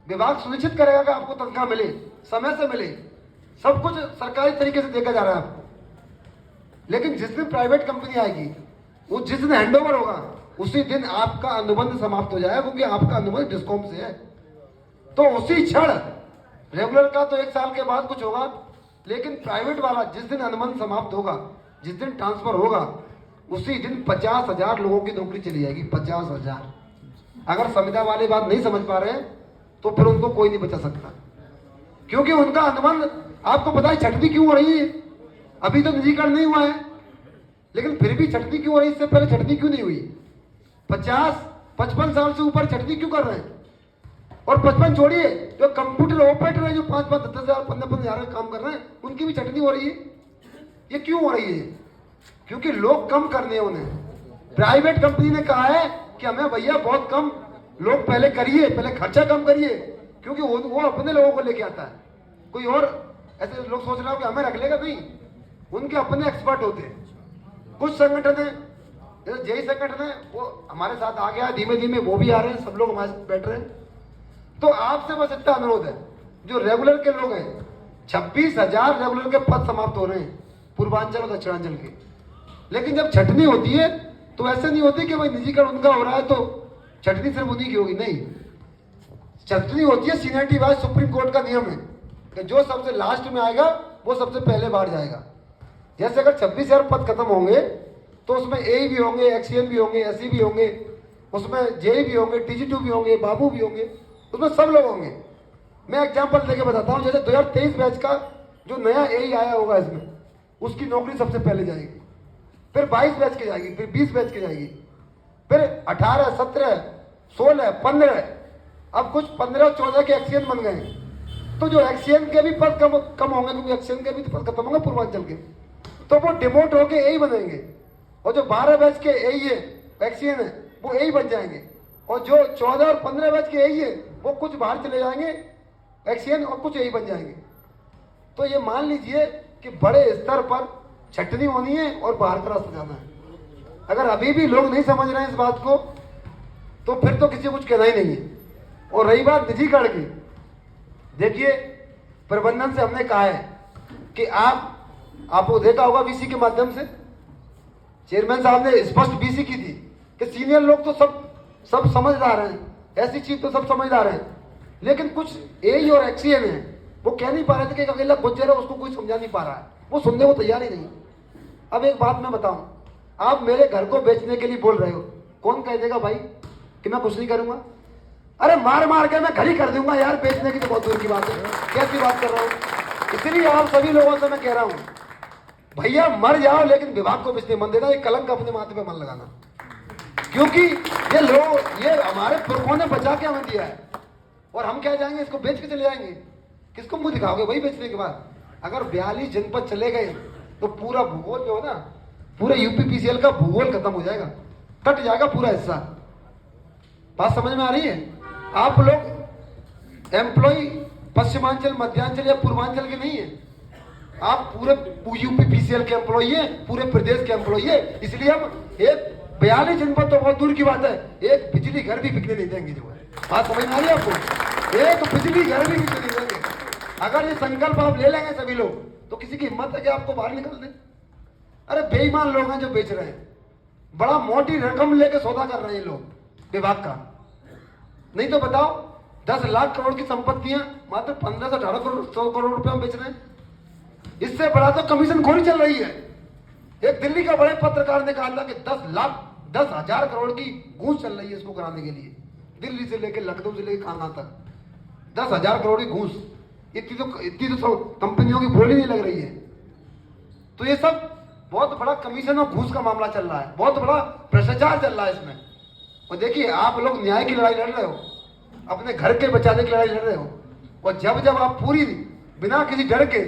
विभाग सुनिश्चित करेगा कि आपको तनख्वाह मिले, समय से मिले, सब कुछ सरकारी तरीके से देखा जा रहा है आपको। लेकिन जिस दिन प्राइवेट कंपनी आएगी, वो जिस दिन हैंडओवर होगा उसी दिन आपका अनुबंध समाप्त हो जाएगा, क्योंकि आपका अनुबंध डिस्कॉम से है। तो उसी क्षण रेगुलर का तो 1 साल के बाद कुछ होगा, लेकिन प्राइवेट वाला जिस दिन अनुबंध समाप्त होगा जिस दिन ट्रांसफर होगा उसी दिन 50,000 लोगों की नौकरी चली जाएगी। 50,000। अगर संविदा वाली बात नहीं समझ पा रहे हैं तो फिर उनको कोई नहीं बचा सकता, क्योंकि उनका अनुबंध आपको पता है छटनी क्यों हो रही है। अभी तो निजीकरण नहीं हुआ है, लेकिन फिर भी छटनी क्यों हो रही है? इससे पहले छटनी क्यों नहीं हुई? 50-55 साल से ऊपर छटनी क्यों कर रहे हैं? और 55 छोड़िए, जो कंप्यूटर ऑपरेटर है जो 5-5, 10,000, 15,000 का काम कर रहे हैं, उनकी भी छटनी हो रही है। ये क्यों हो रही है? क्योंकि लोग कम करने हैं उन्हें। प्राइवेट कंपनी ने कहा है कि हमें भैया बहुत कम लोग पहले करिए, पहले खर्चा कम करिए, क्योंकि वो अपने लोगों को लेके आता है। कोई और ऐसे लोग सोच रहे हो कि हमें रख लेगा, नहीं, उनके अपने एक्सपर्ट होते हैं। कुछ संगठन है, जैसे जेई संगठन है, वो हमारे साथ आ गया, धीमे धीमे वो भी आ रहे हैं, सब लोग हमारे साथ बैठ रहे हैं। तो आपसे बस इतना अनुरोध है, जो रेगुलर के लोग हैं, 26,000 रेगुलर के पद समाप्त हो रहे हैं पूर्वांचल और दक्षिणांचल के। लेकिन जब छटनी होती है तो ऐसे नहीं होती कि भाई निजीकरण उनका हो रहा है तो छटनी सिर्फ उन्हीं की होगी, नहीं। छटनी होती है सीनियरिटी वाइज। सुप्रीम कोर्ट का नियम है कि जो सबसे लास्ट में आएगा वो सबसे पहले बाहर जाएगा। जैसे अगर 26,000 पद खत्म होंगे तो उसमें ए भी होंगे, एक्सीएन भी होंगे, एसई भी होंगे, उसमें जेई भी होंगे, टीजी2 भी होंगे, बाबू भी होंगे, उसमें सब लोग होंगे। मैं एग्जांपल लेके बताता हूँ, जैसे 2023 बैच का जो नया एई आया होगा इसमें, उसकी नौकरी सबसे पहले जाएगी, फिर 22 बैच की जाएगी, फिर 20 बैच की जाएगी, फिर 18, 17, 16, 15, अब कुछ 15 और 14 के एक्सीएन बन गए। तो जो एक्सीएन के भी पद कम होंगे, क्योंकि एक्सीएन के भी पद खत्म होंगे पूर्वांचल के, तो वो डिमोट होके एई बनेंगे। और जो 12 बैच के एई है, एक्सीएन है, वो एई बन जाएंगे। और जो 14 और 15 बैच के एई है, वो कुछ बाहर चले जाएंगे एक्सीएन, और कुछ एई बन जाएंगे। तो ये मान लीजिए कि बड़े स्तर पर छटनी होनी है और बाहर का रास्ता जाना है। अगर अभी भी लोग नहीं समझ रहे हैं इस बात को, तो फिर तो किसी को कुछ कहना ही नहीं है। और रही बात निजीकरण की, देखिए प्रबंधन से हमने कहा है कि आपको देखा होगा बीसी के माध्यम से चेयरमैन साहब ने स्पष्ट बीसी की थी कि सीनियर लोग तो सब समझदार हैं, ऐसी चीज तो सब समझदार हैं, लेकिन कुछ एई और एक्सीएन है वो कह नहीं पा रहे थे कि अकेला गुज्जर है, उसको कोई समझा नहीं पा रहा है, वो सुनने को तैयार ही नहीं। अब एक बात मैं बताऊं, आप मेरे घर को बेचने के लिए बोल रहे हो, कौन कह देगा भाई कि मैं कुछ नहीं करूंगा? अरे मार मार के मैं घर ही कर दूंगा यार, बेचने की तो बहुत दूर की बात है, कैसी बात कर रहा हूं। इसलिए आप सभी लोगों से मैं कह रहा हूं, भैया मर जाओ लेकिन विभाग को बेचने मन देना, ये कलंक अपने माथे पे मन लगाना, क्योंकि ये लोग, ये हमारे पुरखों ने बचा के हमें दिया है, और हम क्या जाएंगे इसको बेच के चले जाएंगे? किसको मुंह दिखाओगे भाई बेचने के बाद? अगर 42 जनपद चले गए तो पूरा भूगोल जो है ना, पूरे यूपीपीसीएल का भूगोल खत्म हो जाएगा, कट जाएगा पूरा हिस्सा। बात समझ में आ रही है? आप लोग एम्प्लॉय पश्चिमांचल, मध्यांचल या पूर्वांचल के नहीं है, आप पूरे यूपीपीसीएल के एम्प्लॉय है, पूरे प्रदेश के एम्प्लॉय है। इसलिए हम एक 42 जनपद तो बहुत दूर की बात है, एक बिजली घर भी बिकने नहीं देंगे। जो है बात समझ में आ रही है आपको? एक बिजली घर भी बिकने नहीं देंगे। अगर ये संकल्प आप ले लेंगे सभी लोग, तो किसी की हिम्मत है कि आपको बाहर निकल दें? अरे बेईमान लोग हैं जो बेच रहे हैं, बड़ा मोटी रकम लेके सौदा कर रहे हैं लोग विभाग का। नहीं तो बताओ, 10 लाख करोड़ की संपत्तियां मात्र 15 से 18 करोड़ 100 करोड़ रुपए में बेच रहे हैं। इससे बड़ा तो कमीशन खोरी चल रही है। एक दिल्ली का बड़े पत्रकार ने कहा था कि 10,000 करोड़ की घूस चल रही है इसको कराने के लिए, दिल्ली से लेकर लखनऊ से लेकर कान्हा तक 10,000 करोड़ की घूस। इतनी तो कंपनियों की बोली नहीं लग रही है। तो ये सब बहुत बड़ा कमीशन और घूस का मामला चल रहा है, बहुत बड़ा भ्रष्टाचार चल रहा है इसमें। और देखिए, आप लोग न्याय की लड़ाई लड़ रहे हो, अपने घर के बचाने की लड़ाई लड़ रहे हो, और जब आप पूरी बिना किसी डर के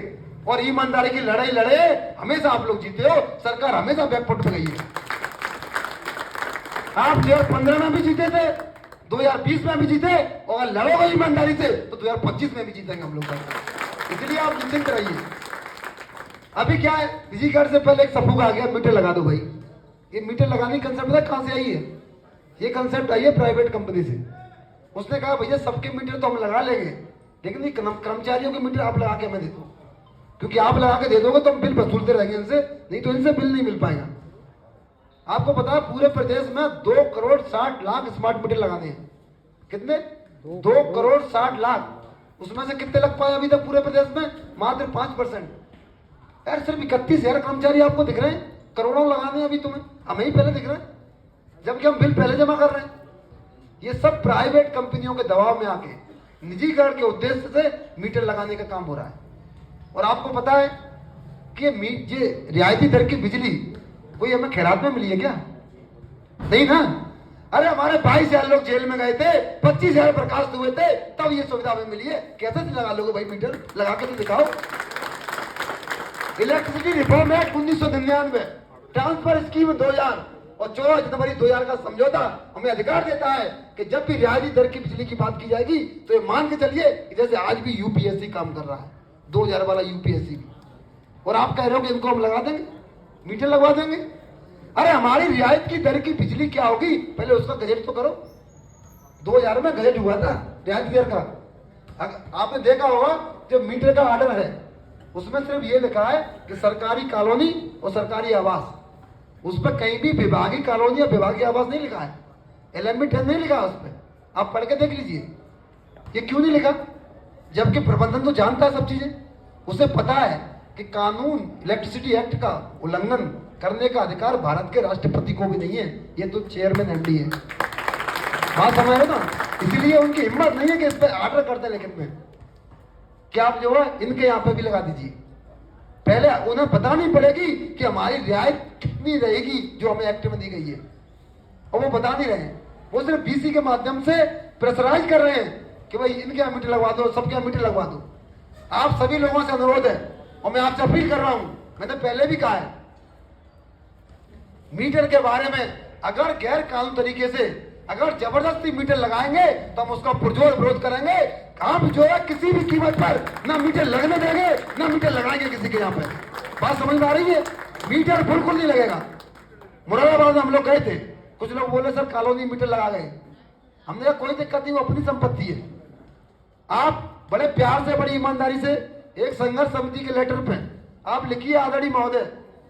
और ईमानदारी की लड़ाई लड़े, हमेशा आप लोग जीते हो। सरकार हमेशा बैकफुट पे गई है। आप 2015 में भी जीते थे, 2020 में भी जीते, और लड़ोगे ईमानदारी से तो 2025 में भी जीतेंगे हम लोग। इसलिए आप निश्चिंत रहिए। अभी क्या है, निजीकरण से पहले एक सफूक आ गया, मीटर लगा दो भाई। ये मीटर लगाने की कंसेप्ट कहां से आई है? ये कंसेप्ट आई है प्राइवेट कंपनी से। उसने कहा भैया सबके मीटर तो हम लगा लेंगे, लेकिन कर्मचारियों के मीटर आप लगा के हमें दे दो, क्योंकि आप लगा के दे दोगे तो हम बिल वसूलते रहेंगे इनसे, नहीं तो इनसे बिल नहीं मिल पाएगा। आपको पता है पूरे प्रदेश में 2 करोड़ 60 लाख स्मार्ट मीटर लगाने हैं। कितने? 2 करोड़ 60 लाख। उसमें से कितने लग पाए अभी तक पूरे प्रदेश में? मात्र 5%। यार सिर्फ 31,000 कर्मचारी आपको दिख रहे हैं, करोड़ों लगाने हैं अभी तुम्हें, हमें ही पहले दिख रहे हैं, जबकि हम बिल पहले जमा कर रहे हैं। ये सब प्राइवेट कंपनियों के दबाव में आके निजीकरण के उद्देश्य से मीटर लगाने का काम हो रहा है। और आपको पता है कि ये रियायती दर की बिजली कोई हमें खैरात में मिली है क्या? नहीं ना। अरे हमारे 22,000 लोग जेल में गए थे, 25,000 बर्खास्त हुए थे, तब ये सुविधा हमें मिली है। कैसे लगा लोगे भाई मीटर? लगा के तो दिखाओ। Electricity reform act 1999, transfer scheme 2000 और 14 जनवरी 2000 का समझौता हमें अधिकार देता है कि जब भी रियायती दर की बिजली की बात की जाएगी तो ये मान के चलिए कि जैसे आज भी यूपीएससी काम कर रहा है, 2000 वाला यूपीएससी भी। और आप कह रहे हो कि इनको हम लगा देंगे, मीटर लगवा देंगे। अरे हमारी रियायत की दर की बिजली क्या होगी, पहले उसका गजट तो करो। 2000 में गजट हुआ था रियायती दर का। आपने देखा होगा जो मीटर का ऑर्डर है उसमें सिर्फ ये लिखा है कि सरकारी कॉलोनी और सरकारी आवास, उस पर कहीं भी विभागीय कॉलोनी या विभागीय आवास नहीं लिखा है, एलएमबी 10 नहीं लिखा है उस पर। आप पढ़ के देख लीजिए ये क्यों नहीं लिखा, जबकि प्रबंधन तो जानता है सब चीजें। उसे पता है कि कानून इलेक्ट्रिसिटी एक्ट का उल्लंघन करने का अधिकार भारत के राष्ट्रपति को भी नहीं है, ये तो चेयरमैन एमडी है। बात समझ रहे ना? इसीलिए उनकी हिम्मत नहीं है कि इस पर ऑर्डर करते, लेकिन में क्या आप जो है इनके यहाँ पे भी लगा दीजिए। पहले उन्हें पता नहीं पड़ेगी कि हमारी रियायत कितनी रहेगी जो हमें एक्ट में दी गई है, और वो बता नहीं रहे हैं। वो सिर्फ बीसी के माध्यम से प्रेशराइज कर रहे हैं कि भाई इनके यहाँ मीटर लगवा दो, सबके यहाँ मीटर लगवा दो। आप सभी लोगों से अनुरोध है और मैं आपसे अपील कर रहा हूं, मैंने पहले भी कहा है, मीटर के बारे में अगर गैर कानूनी तरीके से अगर जबरदस्ती मीटर लगाएंगे तो हम उसका पुरजोर विरोध करेंगे। हम जो है किसी भी कीमत पर ना मीटर लगने देंगे ना मीटर लगाएंगे किसी के यहाँ पे। बात समझ में आ रही है? मीटर बिल्कुल नहीं लगेगा। मुरादाबाद में हम लोग गए थे, कुछ लोग बोले सर कॉलोनी मीटर लगा गए। हमने कहा कोई दिक्कत नहीं, वो अपनी संपत्ति है। आप बड़े प्यार से बड़ी ईमानदारी से एक संघर्ष समिति के लेटर पे आप लिखिए आदरणीय महोदय,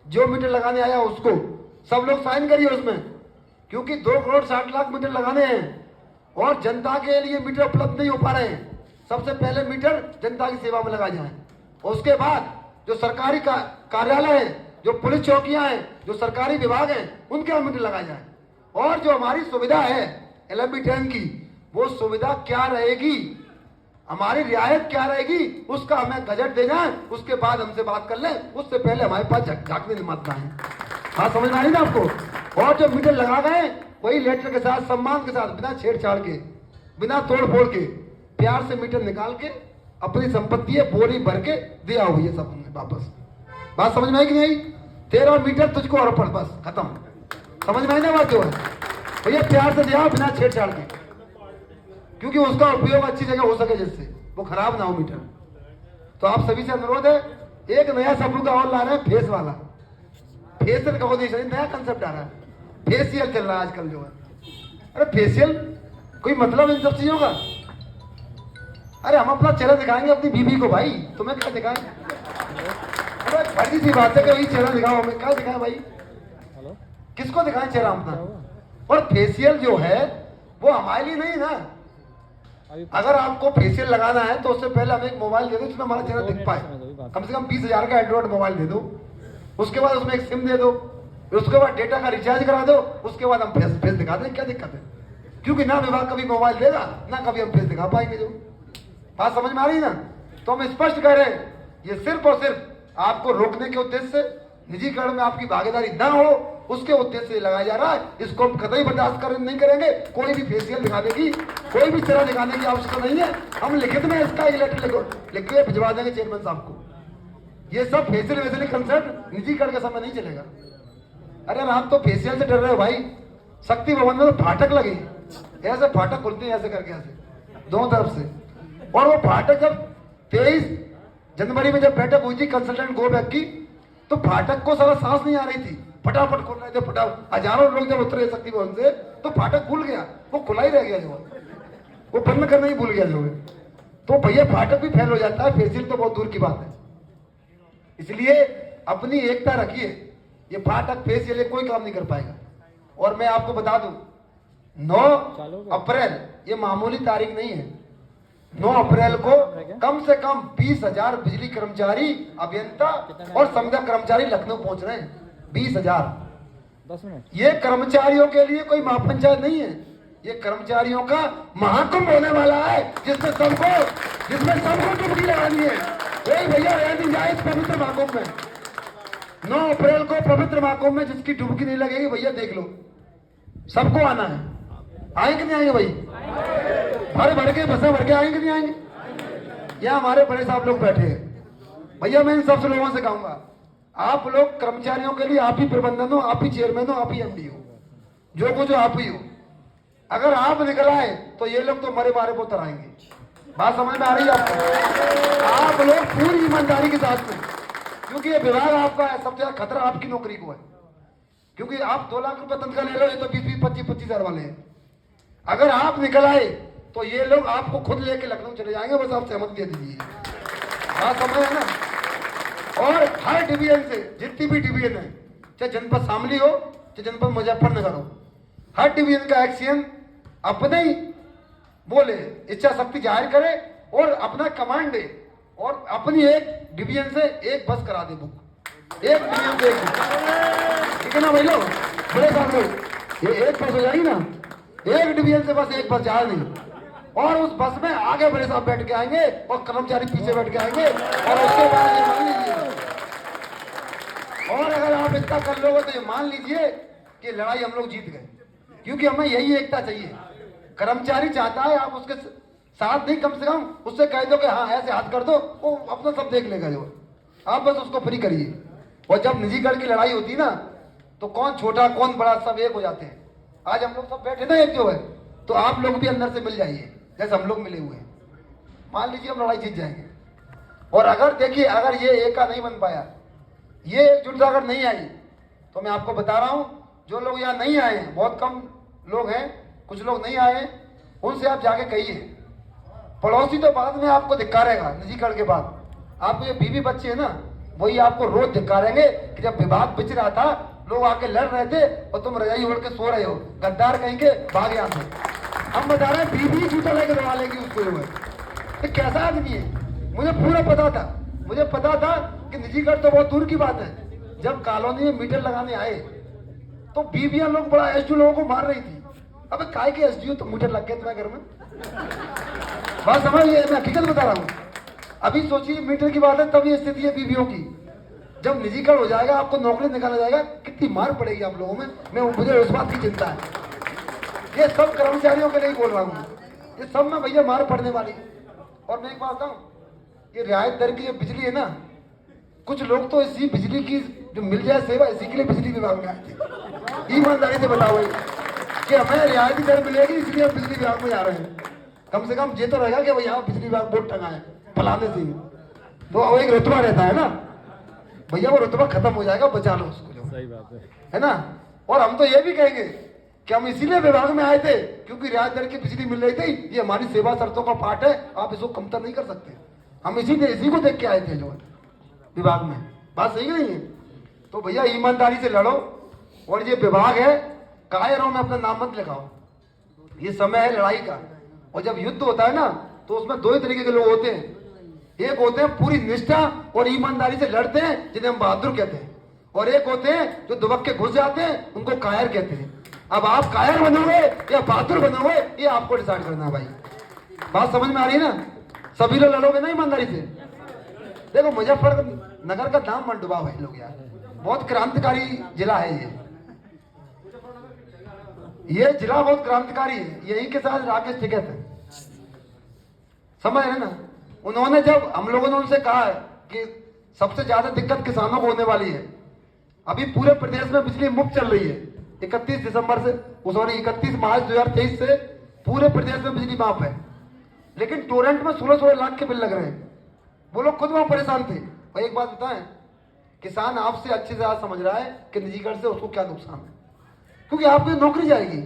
जो मीटर लगाने आया उसको सब लोग साइन करिए उसमें, क्योंकि 2 करोड़ 60 लाख मीटर लगाने हैं और जनता के लिए मीटर उपलब्ध नहीं हो पा रहे हैं। सबसे पहले मीटर जनता की सेवा में लगाए जाए, उसके बाद जो सरकारी कार्यालय है, जो पुलिस चौकियां हैं, जो सरकारी विभाग हैं, उनके यहाँ मीटर लगाए जाए। और जो हमारी सुविधा है एलएमबी 10 की, वो सुविधा क्या रहेगी, हमारी रियायत क्या रहेगी, उसका हमें गजट दे जाए, उसके बाद हमसे बात कर लें। उससे पहले हमारे पास झांकने नहीं मारना है। बात समझ में आ रही ना आपको? और जो मीटर लगा गए वही लेटर के साथ, सम्मान के साथ, बिना छेड़छाड़ के, बिना तोड़ फोड़ के, प्यार से मीटर निकाल के अपनी संपत्ति है बोरी भर के दिया हुई है सब हमने वापस। बात समझ में आई कि नहीं? 13 मीटर तुझको अर्पण, बस खत्म। समझ में आई ना बात? जो है भैया प्यार से दिया बिना छेड़छाड़ के, क्योंकि उसका उपयोग अच्छी जगह हो सके जिससे वो खराब ना हो मीटर। तो आप सभी से अनुरोध है, एक नया शब्द का और ला रहे हैं, फेस वाला। फेशियल का नया कंसेप्ट आ रहा है, फेशियल चल रहा है आजकल जो है। अरे फेशियल कोई मतलब इन सब चीजों का? अरे हम अपना चेहरा दिखाएंगे अपनी बीवी को, भाई तुम्हें क्या दिखाएं? अरे बड़ी सी बात है कि वही चेहरा दिखाओ, हमें क्या दिखाएं भाई? किसको दिखाएं चेहरा अपना? और फेशियल जो है वो हमारे लिए नहीं ना। अगर आपको फेशियल लगाना है तो उससे पहले हमें एक मोबाइल दे दो जिसमें हमारा चेहरा दिख पाए। कम से कम 20,000 का एंड्रॉइड मोबाइल दे दो, उसके बाद उसमें एक सिम दे दो, उसके बाद डेटा का रिचार्ज करा दो, उसके बाद हम फेस दिखा दें। क्या दिक्कत है? क्योंकि ना विभाग कभी मोबाइल देगा ना कभी हम फेस दिखा पाएंगे। जो बात समझ में आ रही है ना? तो हम स्पष्ट कह रहे हैं, ये सिर्फ और सिर्फ आपको रोकने के उद्देश्य से, निजीकरण में आपकी भागीदारी ना हो उसके उद्देश्य से लगाया जा रहा है। इसको हम कतई बर्दाश्त नहीं करेंगे। कोई भी फेशियल दिखाने की, कोई भी चेहरा दिखाने की आवश्यकता नहीं है। हम लिखित में इसका एक लेटर लिख के भिजवा देंगे चेयरमैन साहब को। ये सब फेशियल वेशियल कंसर्ट निजीकरण का समय नहीं चलेगा। अरे आप तो फेशियल से डर रहे हो भाई, शक्ति भवन में तो फाटक लगे, ऐसे फाटक खुलते हैं ऐसे करके, ऐसे दोनों तरफ से। और वो फाटक जब 23 जनवरी में जब बैठक हुई थी कंसल्टेंट गो बैक की, तो फाटक को सारा सांस नहीं आ रही थी, फटाफट खोल रहे थे, फटाफट। हजारों लोग जब उतरे शक्ति भवन से तो फाटक खुल गया, वो खुला ही रह गया, जो वो बंद करना ही भूल गया जो है। तो भैया फाटक भी फेल हो जाता है, फेशियल तो बहुत दूर की बात है। इसलिए अपनी एकता रखिए, ये फाटक फेशियल ये कोई काम नहीं कर पाएगा। और मैं आपको बता दूं 9 अप्रैल ये मामूली तारीख नहीं है। 9 अप्रैल को कम से कम 20,000 बिजली कर्मचारी, अभियंता और संविदा कर्मचारी लखनऊ पहुंच रहे हैं। 20,000। 10 मिनट। ये कर्मचारियों के लिए कोई महापंचायत नहीं है, ये कर्मचारियों का महाकुंभ होने वाला है, जिसमें सबको डुबकी लगानी है। कोई भैया रह नहीं जाए इस पवित्र महाकुंभ में। 9 अप्रैल को पवित्र महाकुंभ में जिसकी डुबकी नहीं लगेगी भैया देख लो, सबको आना है। आएंगे कि नहीं आएंगे भाई? भर के बसें भर के आएंगे नहीं आएंगे? यहाँ हमारे बड़े साहब लोग बैठे हैं। भैया मैं इन सब लोगों से कहूंगा, आप लोग कर्मचारियों के लिए आप ही प्रबंधन हो, आप ही चेयरमैन हो, आप ही एमडी हो, जो कुछ हो आप ही हो। अगर आप निकल आए तो ये लोग तो मरे मारे को तराएंगे। बात समझ में आ रही है आपको? आप लोग पूरी ईमानदारी के साथ में, क्योंकि ये विभाग आपका है, सबसे ज्यादा खतरा आपकी नौकरी को है। क्योंकि आप 2 लाख रुपए तनख्वाह ले लो, ये तो 20-20, 25-25 हजार वाले हैं। अगर आप निकल आए तो ये लोग आपको खुद लेके लखनऊ चले जाएंगे, बस आप सहमति दे दीजिए। बात समझ है ना? और हर डिवीजन से जितनी भी डिवीजन है, चाहे जनपद शामली हो चाहे जनपद मुजफ्फरनगर हो, हर डिवीजन का एक्सीएन अपने ही बोले इच्छा शक्ति जाहिर करे और अपना कमांड दे और अपनी एक डिवीजन से एक बस करा दे बुक। एक डिवीजन से एक बुक, ठीक है ना भाई लोग? बड़े साहब लोग, ये एक बस हो जाएगी ना, एक डिवीजन से बस एक बस जाए नहीं, और उस बस में आगे बड़े साहब बैठ के आएंगे और कर्मचारी पीछे बैठ के आएंगे, और उसके बाद ये मान लीजिए, और अगर आप इतना कर लोगे तो ये मान लीजिए कि लड़ाई हम लोग जीत गए। क्योंकि हमें यही एकता चाहिए। कर्मचारी चाहता है आप उसके साथ नहीं, कम से कम उससे कह दो कि हाँ ऐसे हाथ कर दो, वो अपना सब देख लेगा, जो आप बस उसको फ्री करिए। और जब निजीकरण की लड़ाई होती ना, तो कौन छोटा कौन बड़ा सब एक हो जाते हैं। आज हम लोग सब बैठे ना एक जो है, तो आप लोग भी अंदर से मिल जाइए जैसे हम लोग मिले हुए हैं। मान लीजिए हम लड़ाई जीत जाएंगे। और अगर देखिए, अगर ये एका नहीं बन पाया, ये एकजुटता अगर नहीं आई, तो मैं आपको बता रहा हूं, जो लोग यहाँ नहीं आए हैं, बहुत कम लोग हैं, कुछ लोग नहीं आए हैं, उनसे आप जाके कहिए। पड़ोसी तो बाद में आपको धिक्कारेगा, निजीकरण के बाद आपको ये बीवी बच्चे है ना, वही आपको रोज धिक्कारेंगे कि जब विभाग बिच रहा था, लोग आके लड़ रहे थे और तुम रजाई ओढ़ के सो रहे हो, गद्दार कहेंगे, भाग यहाँ से। हम बता रहे हैं बीबी जूता लेके दबा लेगी उसको। तो कैसा आदमी है, मुझे पूरा पता था कि निजीकरण तो बहुत दूर की बात है। जब कॉलोनी में मीटर लगाने आए तो बीबियां लोग बड़ा एसडीओ लोगों को मार रही थी। अबे काय के एसडीओ, तो मीटर लग गए तुम्हारे घर में? बात समझिए, मैं हकीकत बता रहा हूँ। अभी सोचिए मीटर की बात है, तब ये स्थिति है बीबियों की। जब निजीकरण हो जाएगा, आपको नौकरी निकाला जाएगा, कितनी मार पड़ेगी आप लोगों में, मुझे उस बात की चिंता है। ये सब कर्मचारियों के लिए बोल रहा हूँ, ये सब में भैया मार पड़ने वाली। और मैं एक बात बताऊं, ये रियायत दर की जो बिजली है ना, कुछ लोग तो इसी बिजली की जो मिल जाए सेवा, इसी के लिए बिजली विभाग में आए थे। ईमानदारी से बताओ कि हमें रियायती दर मिलेगी इसलिए हम बिजली विभाग में जा रहे हैं। कम से कम ये तो रहेगा कि भाई यहाँ बिजली विभाग बोर्ड टंगा है फलाने से, तो एक रुतबा रहता है ना भैया, वो रुतबा खत्म हो जाएगा, बचा लो उसको, जो सही बात है ना। और हम तो ये भी कहेंगे कि हम इसीलिए विभाग में आए थे क्योंकि रियायत दर की बिजली मिल रही थी, ये हमारी सेवा शर्तों का पार्ट है, आप इसको कमतर नहीं कर सकते। हम इसी को देख के आए थे जो विभाग में। बात सही नहीं है? तो भैया ईमानदारी से लड़ो, और ये विभाग है, कायरों में अपना नाम मत लिखाओ। ये समय है लड़ाई का। और जब युद्ध होता है ना, तो उसमें 2 ही तरीके के लोग होते हैं। एक होते हैं पूरी निष्ठा और ईमानदारी से लड़ते हैं, जिन्हें हम बहादुर कहते हैं, और एक होते हैं जो दुबक के घुस जाते हैं, उनको कायर कहते हैं। अब आप कायर बनोगे या बहादुर बनोगे, ये आपको डिसाइड करना है भाई। बात समझ में आ रही है ना? सभी लोग लड़ोगे ना ईमानदारी से। देखो मुजफ्फरनगर का नाम मत डुबाओ भाई लोग यार, बहुत क्रांतिकारी जिला है ये जिला बहुत क्रांतिकारी है। यही के साथ राकेश टिकैत है, समझ रहे ना? उन्होंने जब हम लोगों ने उनसे कहा है कि सबसे ज्यादा दिक्कत किसानों को होने वाली है, अभी पूरे प्रदेश में बिजली मुफ्त चल रही है 31 दिसंबर से, सॉरी 31 मार्च 2023 से पूरे प्रदेश में बिजली माफ है, लेकिन टोरेंट में 16-16 लाख के बिल लग रहे हैं। वो लोग खुद वहां परेशान थे। और एक बात बताएं, किसान आपसे अच्छे से ज्यादा समझ रहा है कि निजीकरण से उसको क्या नुकसान है, क्योंकि आपकी नौकरी जाएगी,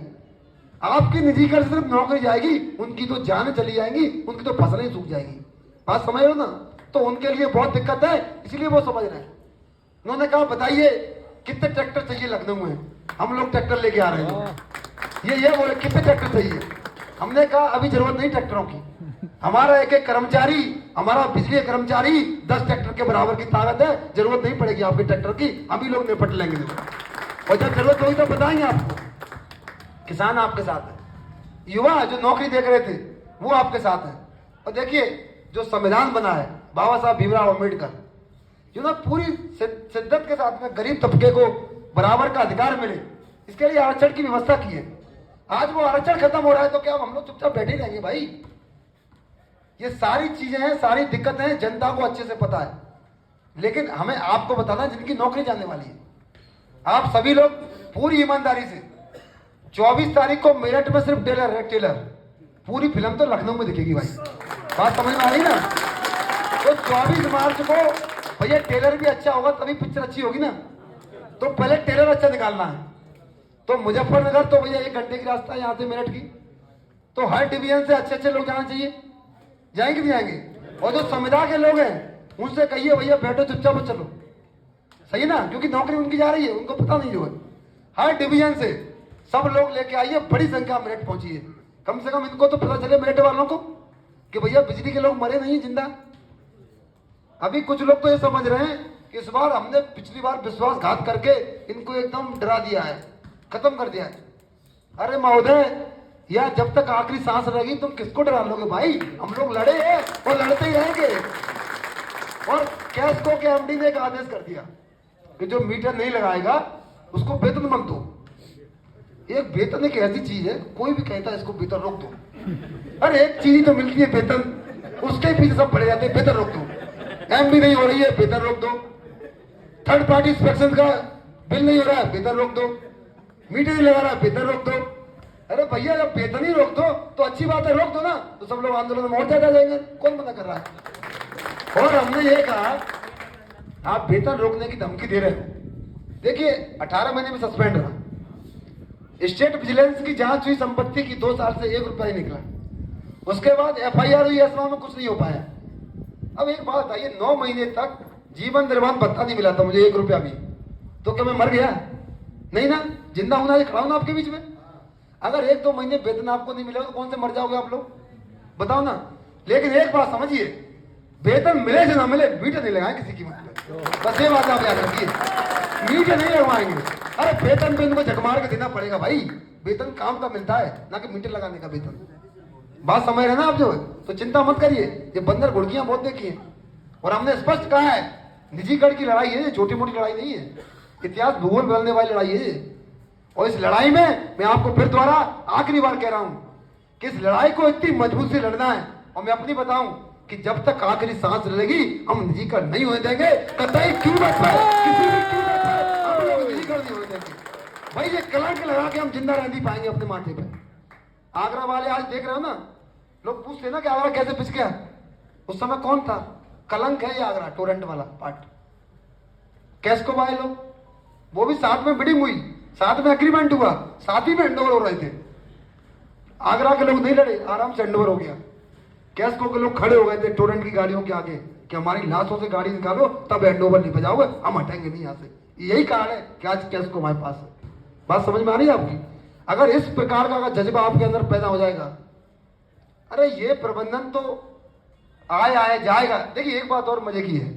आपकी निजीकरण से सिर्फ नौकरी जाएगी, उनकी तो जान चली जाएंगी, उनकी तो फसलें सूख जाएगी। बात समझ रहे हो ना? तो उनके लिए बहुत दिक्कत है, इसलिए वो समझ रहे हैं। उन्होंने कहा बताइए कितने ट्रैक्टर चाहिए लखनऊ में, हम लोग ट्रैक्टर लेके आ रहे हैं। ये बोले कितने ट्रैक्टर चाहिए, हमने कहा अभी जरूरत नहीं ट्रैक्टरों की, हमारा एक एक कर्मचारी, हमारा बिजली कर्मचारी 10 ट्रैक्टर के बराबर की ताकत है। जरूरत नहीं पड़ेगी आपके ट्रैक्टर की, हम ही लोग निपट लेंगे। और जब जरूरत होगी तो बताएंगे आपको। किसान आपके साथ है, युवा जो नौकरी देख रहे थे वो आपके साथ है। और देखिए जो संविधान बना है बाबा साहब भीमराव अम्बेडकर, जो ना पूरी शिद्दत के साथ में गरीब तबके को बराबर का अधिकार मिले, इसके लिए आरक्षण की व्यवस्था की है। आज वो आरक्षण खत्म हो रहा है तो क्या हम लोग चुपचाप बैठे ही रहेंगे भाई? ये सारी चीजें हैं, सारी दिक्कतें हैं, जनता को अच्छे से पता है। लेकिन हमें आपको बताना जिनकी नौकरी जाने वाली है। आप सभी लोग पूरी ईमानदारी से 24 तारीख को मेरठ में सिर्फ टेलर है, टेलर। पूरी फिल्म तो लखनऊ में दिखेगी भाई, बात समझ में आ रही ना? तो 24 मार्च को भैया टेलर भी अच्छा होगा तभी पिक्चर अच्छी होगी ना। तो पहले टेलर अच्छा निकालना है। तो मुजफ्फरनगर तो भैया 1 घंटे की रास्ता है यहाँ से मेरठ की। तो हर डिवीजन से अच्छे अच्छे लोग जाना चाहिए। जाएंगे भी जाएंगे। और जो संविदा के लोग हैं उनसे कहिए भैया बैठो चुपचाप चलो, सही ना? क्योंकि नौकरी उनकी जा रही है, उनको पता नहीं जो है। हर डिवीजन से सब लोग लेके आइए, बड़ी संख्या मेरठ पहुंची है। कम से कम इनको तो पता चले मेरठ वालों को कि भैया बिजली के लोग मरे नहीं जिंदा। अभी कुछ लोग तो ये समझ रहे हैं कि इस बार हमने पिछली बार विश्वासघात करके इनको एकदम डरा दिया है, खत्म कर दिया है। अरे महोदय, या जब तक आखिरी सांस रहेगी तुम किसको डरा लोगे भाई? हम लोग लड़े हैं और लड़ते ही रहेंगे। और कैस्को के एमडी ने एक आदेश कर दिया कि जो मीटर नहीं लगाएगा उसको वेतन मत दो। एक वेतन एक ऐसी चीज है, कोई भी कहता है इसको वेतन रोक दो। अरे एक चीज तो मिलती है वेतन, उसके पीछे सब पड़े जाते हैं वेतन रोक दो। एमडी नहीं हो रही है वेतन रोक दो। थर्ड पार्टी इंस्पेक्शन का बिल नहीं हो रहा है वेतन रोक दो। मीटर नहीं लगा रहा है वेतन रोक दो। अरे भैया जब वेतन ही रोक दो तो अच्छी बात है, रोक दो ना। तो सब लोग आंदोलन में मोर्चा कर जाएंगे, कौन मना कर रहा है? और हमने ये कहा आप वेतन रोकने की धमकी दे रहे हो। देखिए 18 महीने में सस्पेंड रहा। स्टेट विजिलेंस की जांच हुई संपत्ति की, 2 साल से 1 रुपया ही निकला। उसके बाद FIR हुई, एसमा में कुछ नहीं हो पाया। अब एक बात बताइए, 9 महीने तक जीवन निर्वाह भत्ता नहीं मिला था मुझे 1 रुपया भी, तो क्या मैं मर गया? नहीं ना, जिंदा होना खड़ा हूं ना आपके बीच में। अगर 1-2 महीने वेतन आपको नहीं मिलेगा तो कौन से मर जाओगे आप लोग, बताओ ना। लेकिन एक बात समझिए, वेतन मिले से ना मिले मीटर नहीं लगाए किसी कीमत पे, बस ये बात आप याद रखिए, मीटर नहीं लगवाएंगे। अरे वेतन पे इनको झकमार के देना पड़ेगा भाई। वेतन काम का मिलता है ना कि मीटर लगाने का वेतन। बात समझ रहे ना आप जो है? तो चिंता मत करिए, ये बंदर घुड़कियां बहुत देखी है। और हमने स्पष्ट कहा है, निजीकरण की लड़ाई है, छोटी मोटी लड़ाई नहीं है, इतिहास भूगोल बदलने वाली लड़ाई है। और इस लड़ाई में मैं आपको फिर दोबारा आखिरी बार कह रहा हूं कि इस लड़ाई को इतनी मजबूत से लड़ना है। और मैं अपनी बताऊं कि जब तक आखिरी सांस रहेगी हम निजीकरण नहीं होने देंगे, कतई कीमत पर, किसी भी कीमत पर हम लोग निजीकरण नहीं होने देंगे भाई। ये कलंक लगा के हम जिंदा रह नहीं पाएंगे अपने माथे पे। आगरा वाले आज देख रहे हो ना, लोग पूछते हैं ना कि आगरा कैसे पिछ गया। उस समय कौन था? कलंक है ये आगरा, टोरेंट वाला पार्ट। कैस्को वाले लोग, वो भी साथ में बिडिंग हुई, साथ में एग्रीमेंट हुआ, साथ ही में हैंडओवर हो रहे थे। आगरा के लोग नहीं लड़े, आराम से हैंडओवर हो गया। कैस्को के लोग खड़े हो गए थे टोरेंट की गाड़ियों के आगे कि हमारी लाशों से गाड़ी निकालो, तब हैंडओवर नहीं बजाओगे, हम हटेंगे नहीं यहाँ से। यही कारण है कि आज कैस्को हमारे पास है। बात समझ में आ रही है आपकी? अगर इस प्रकार का जज्बा आपके अंदर पैदा हो जाएगा, अरे ये प्रबंधन तो आए जाएगा। देखिए एक बात और मजे की है,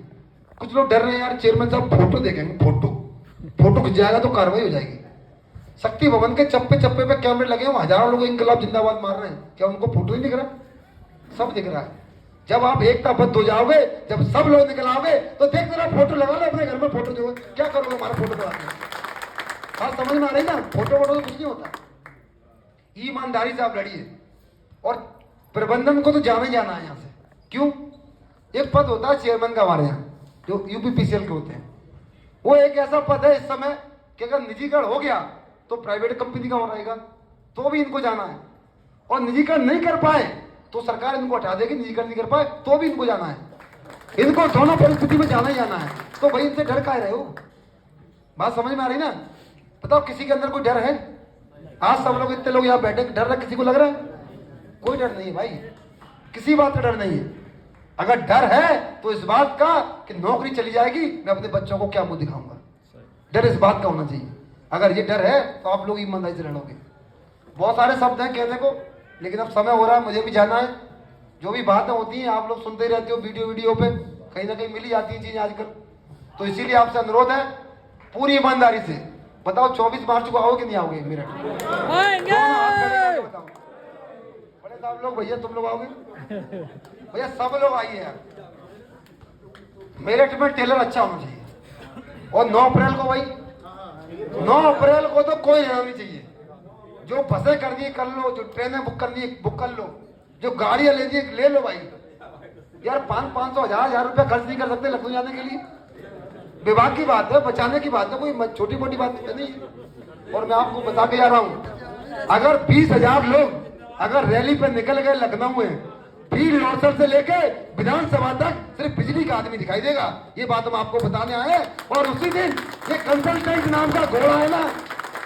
कुछ लोग डर रहे हैं यार चेयरमैन साहब फोटो देखेंगे, फोटो खिंच जाएगा तो कार्रवाई हो जाएगी। शक्ति भवन के चप्पे चप्पे पे कैमरे लगे हैं, हजारों लोग इंकलाब जिंदाबाद मार रहे हैं, क्या उनको फोटो नहीं दिख रहा? सब दिख रहा है। जब आप एकताबद्ध हो जाओगे, जब सब लोग निकल आओगे तो देखते रहो, फोटो लगा लो अपने घर में, फोटो जो क्या करोगे हमारा फोटो लगा के। बात समझ में आ रही ना? फोटो तो कुछ नहीं होता। ईमानदारी से आप लड़िए। और प्रबंधन को तो जाना ही जाना है यहाँ से। क्यों? एक पद होता है चेयरमैन का हमारे यहाँ, जो UPPCL के होते हैं। वो एक ऐसा पद है इस समय कि अगर निजीकरण हो गया तो प्राइवेट कंपनी का हो रहेगा, तो भी इनको जाना है। और निजीकरण नहीं कर पाए तो सरकार इनको हटा देगी, निजीकरण नहीं कर पाए तो भी इनको जाना है। इनको दोनों परिस्थिति में जाना ही जाना है। तो भाई इनसे डर काहे रहे हो? बात समझ में आ रही ना? बताओ किसी के अंदर कोई डर है? आज सब लोग इतने लोग यहाँ बैठे, डर रहा किसी को लग रहा है? कोई डर नहीं है भाई, किसी बात का डर नहीं है। अगर डर है तो इस बात का कि नौकरी चली जाएगी, मैं अपने बच्चों को क्या मुंह दिखाऊंगा। डर इस बात का होना चाहिए। अगर ये डर है तो आप लोग ईमानदारी से लड़ोगे। बहुत सारे शब्द हैं कहने को, लेकिन अब समय हो रहा है, मुझे भी जाना है। जो भी बातें होती हैं आप लोग सुनते ही रहते हो वीडियो पे, कहीं ना कहीं मिली जाती है चीजें आजकल। तो इसीलिए आपसे अनुरोध है पूरी ईमानदारी से बताओ 24 मार्च को आओगे कि नहीं आओगे मेरठ? बताओ बड़े साहब लोग, भैया तुम लोग आओगे? भैया सब लोग आइए यार। मेरठ में टेलर अच्छा होना चाहिए। और 9 अप्रैल को भाई, 9 अप्रैल को तो कोई रहना नहीं चाहिए। जो बसें करनी है कर लो, जो ट्रेनें बुक करनी है बुक कर लो, जो गाड़ियां लेनी है ले लो भाई। यार 500 1000 रुपया खर्च नहीं कर सकते लखनऊ जाने के लिए? विभाग की बात है, बचाने की बात है, कोई छोटी मोटी बात नहीं है। और मैं आपको बता के जा रहा हूं, अगर 20,000 लोग अगर रैली पे निकल गए लखनऊ में, फील्ड मार्शल से लेके विधानसभा तक सिर्फ बिजली का आदमी दिखाई देगा। ये बात हम आपको बताने आए। और उसी दिन ये कंसल्टेंट नाम का घोड़ा है ना,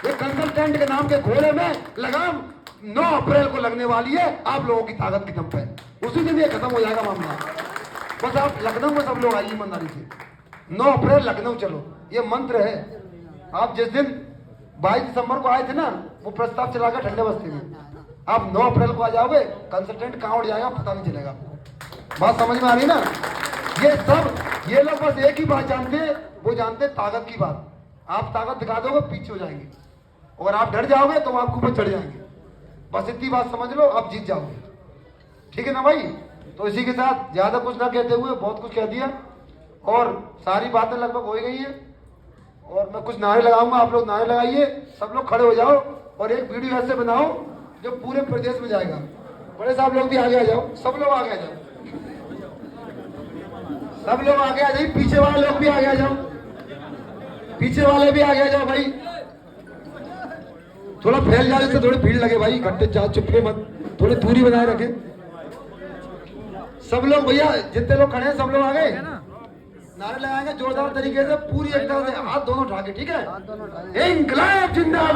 ये कंसल्टेंट के नाम के घोड़े में लगाम 9 अप्रैल को लगने वाली है आप लोगों की ताकत की दम पे। उसी दिन ये खत्म हो जाएगा मामला। बस आप लखनऊ में सब लोग आइए ईमानदारी से। 9 अप्रैल लखनऊ चलो, ये मंत्र है। आप जिस दिन 22 दिसंबर को आए थे ना, वो प्रस्ताव चला गया ठंडे बस्ती में। आप 9 अप्रैल को आ जाओगे, कंसल्टेंट कहाँ उड़ जाएगा पता नहीं चलेगा। बात समझ में आ रही ना? ये लोग बस एक ही बात जानते हैं, वो जानते हैं ताकत की बात। आप ताकत दिखा दोगे पीछे हो जाएंगे, और आप डर जाओगे तो आपके ऊपर चढ़ जाएंगे। बस इतनी बात समझ लो, आप जीत जाओगे। ठीक है ना भाई? तो इसी के साथ ज्यादा कुछ ना कहते हुए बहुत कुछ कह दिया और सारी बातें लगभग हो गई हैं। और मैं कुछ नारे लगाऊंगा, आप लोग नारे लगाइए, सब लोग खड़े हो जाओ और एक वीडियो ऐसे बनाओ जो पूरे प्रदेश में जाएगा। बड़े साहब लोग भी आगे आ जाओ, सब लोग आगे आ जाओ, सब लोग आगे आ जाइए। पीछे वाले लोग भी आगे आ जाओ, पीछे वाले भी आगे आ जाओ भाई। थोड़ा फैल जाए तो थोड़ी भीड़ लगे भाई, इकट्ठे जा चुपके मत, थोड़ी दूरी बनाए रखें। सब लोग भैया जितने लोग खड़े हैं सब लोग आ गए, नारे लगाएंगे जोरदार तरीके से, पूरी एकदम से हाथ दोनों उठा के। ठीक है? इंकलाब जिंदाबाद।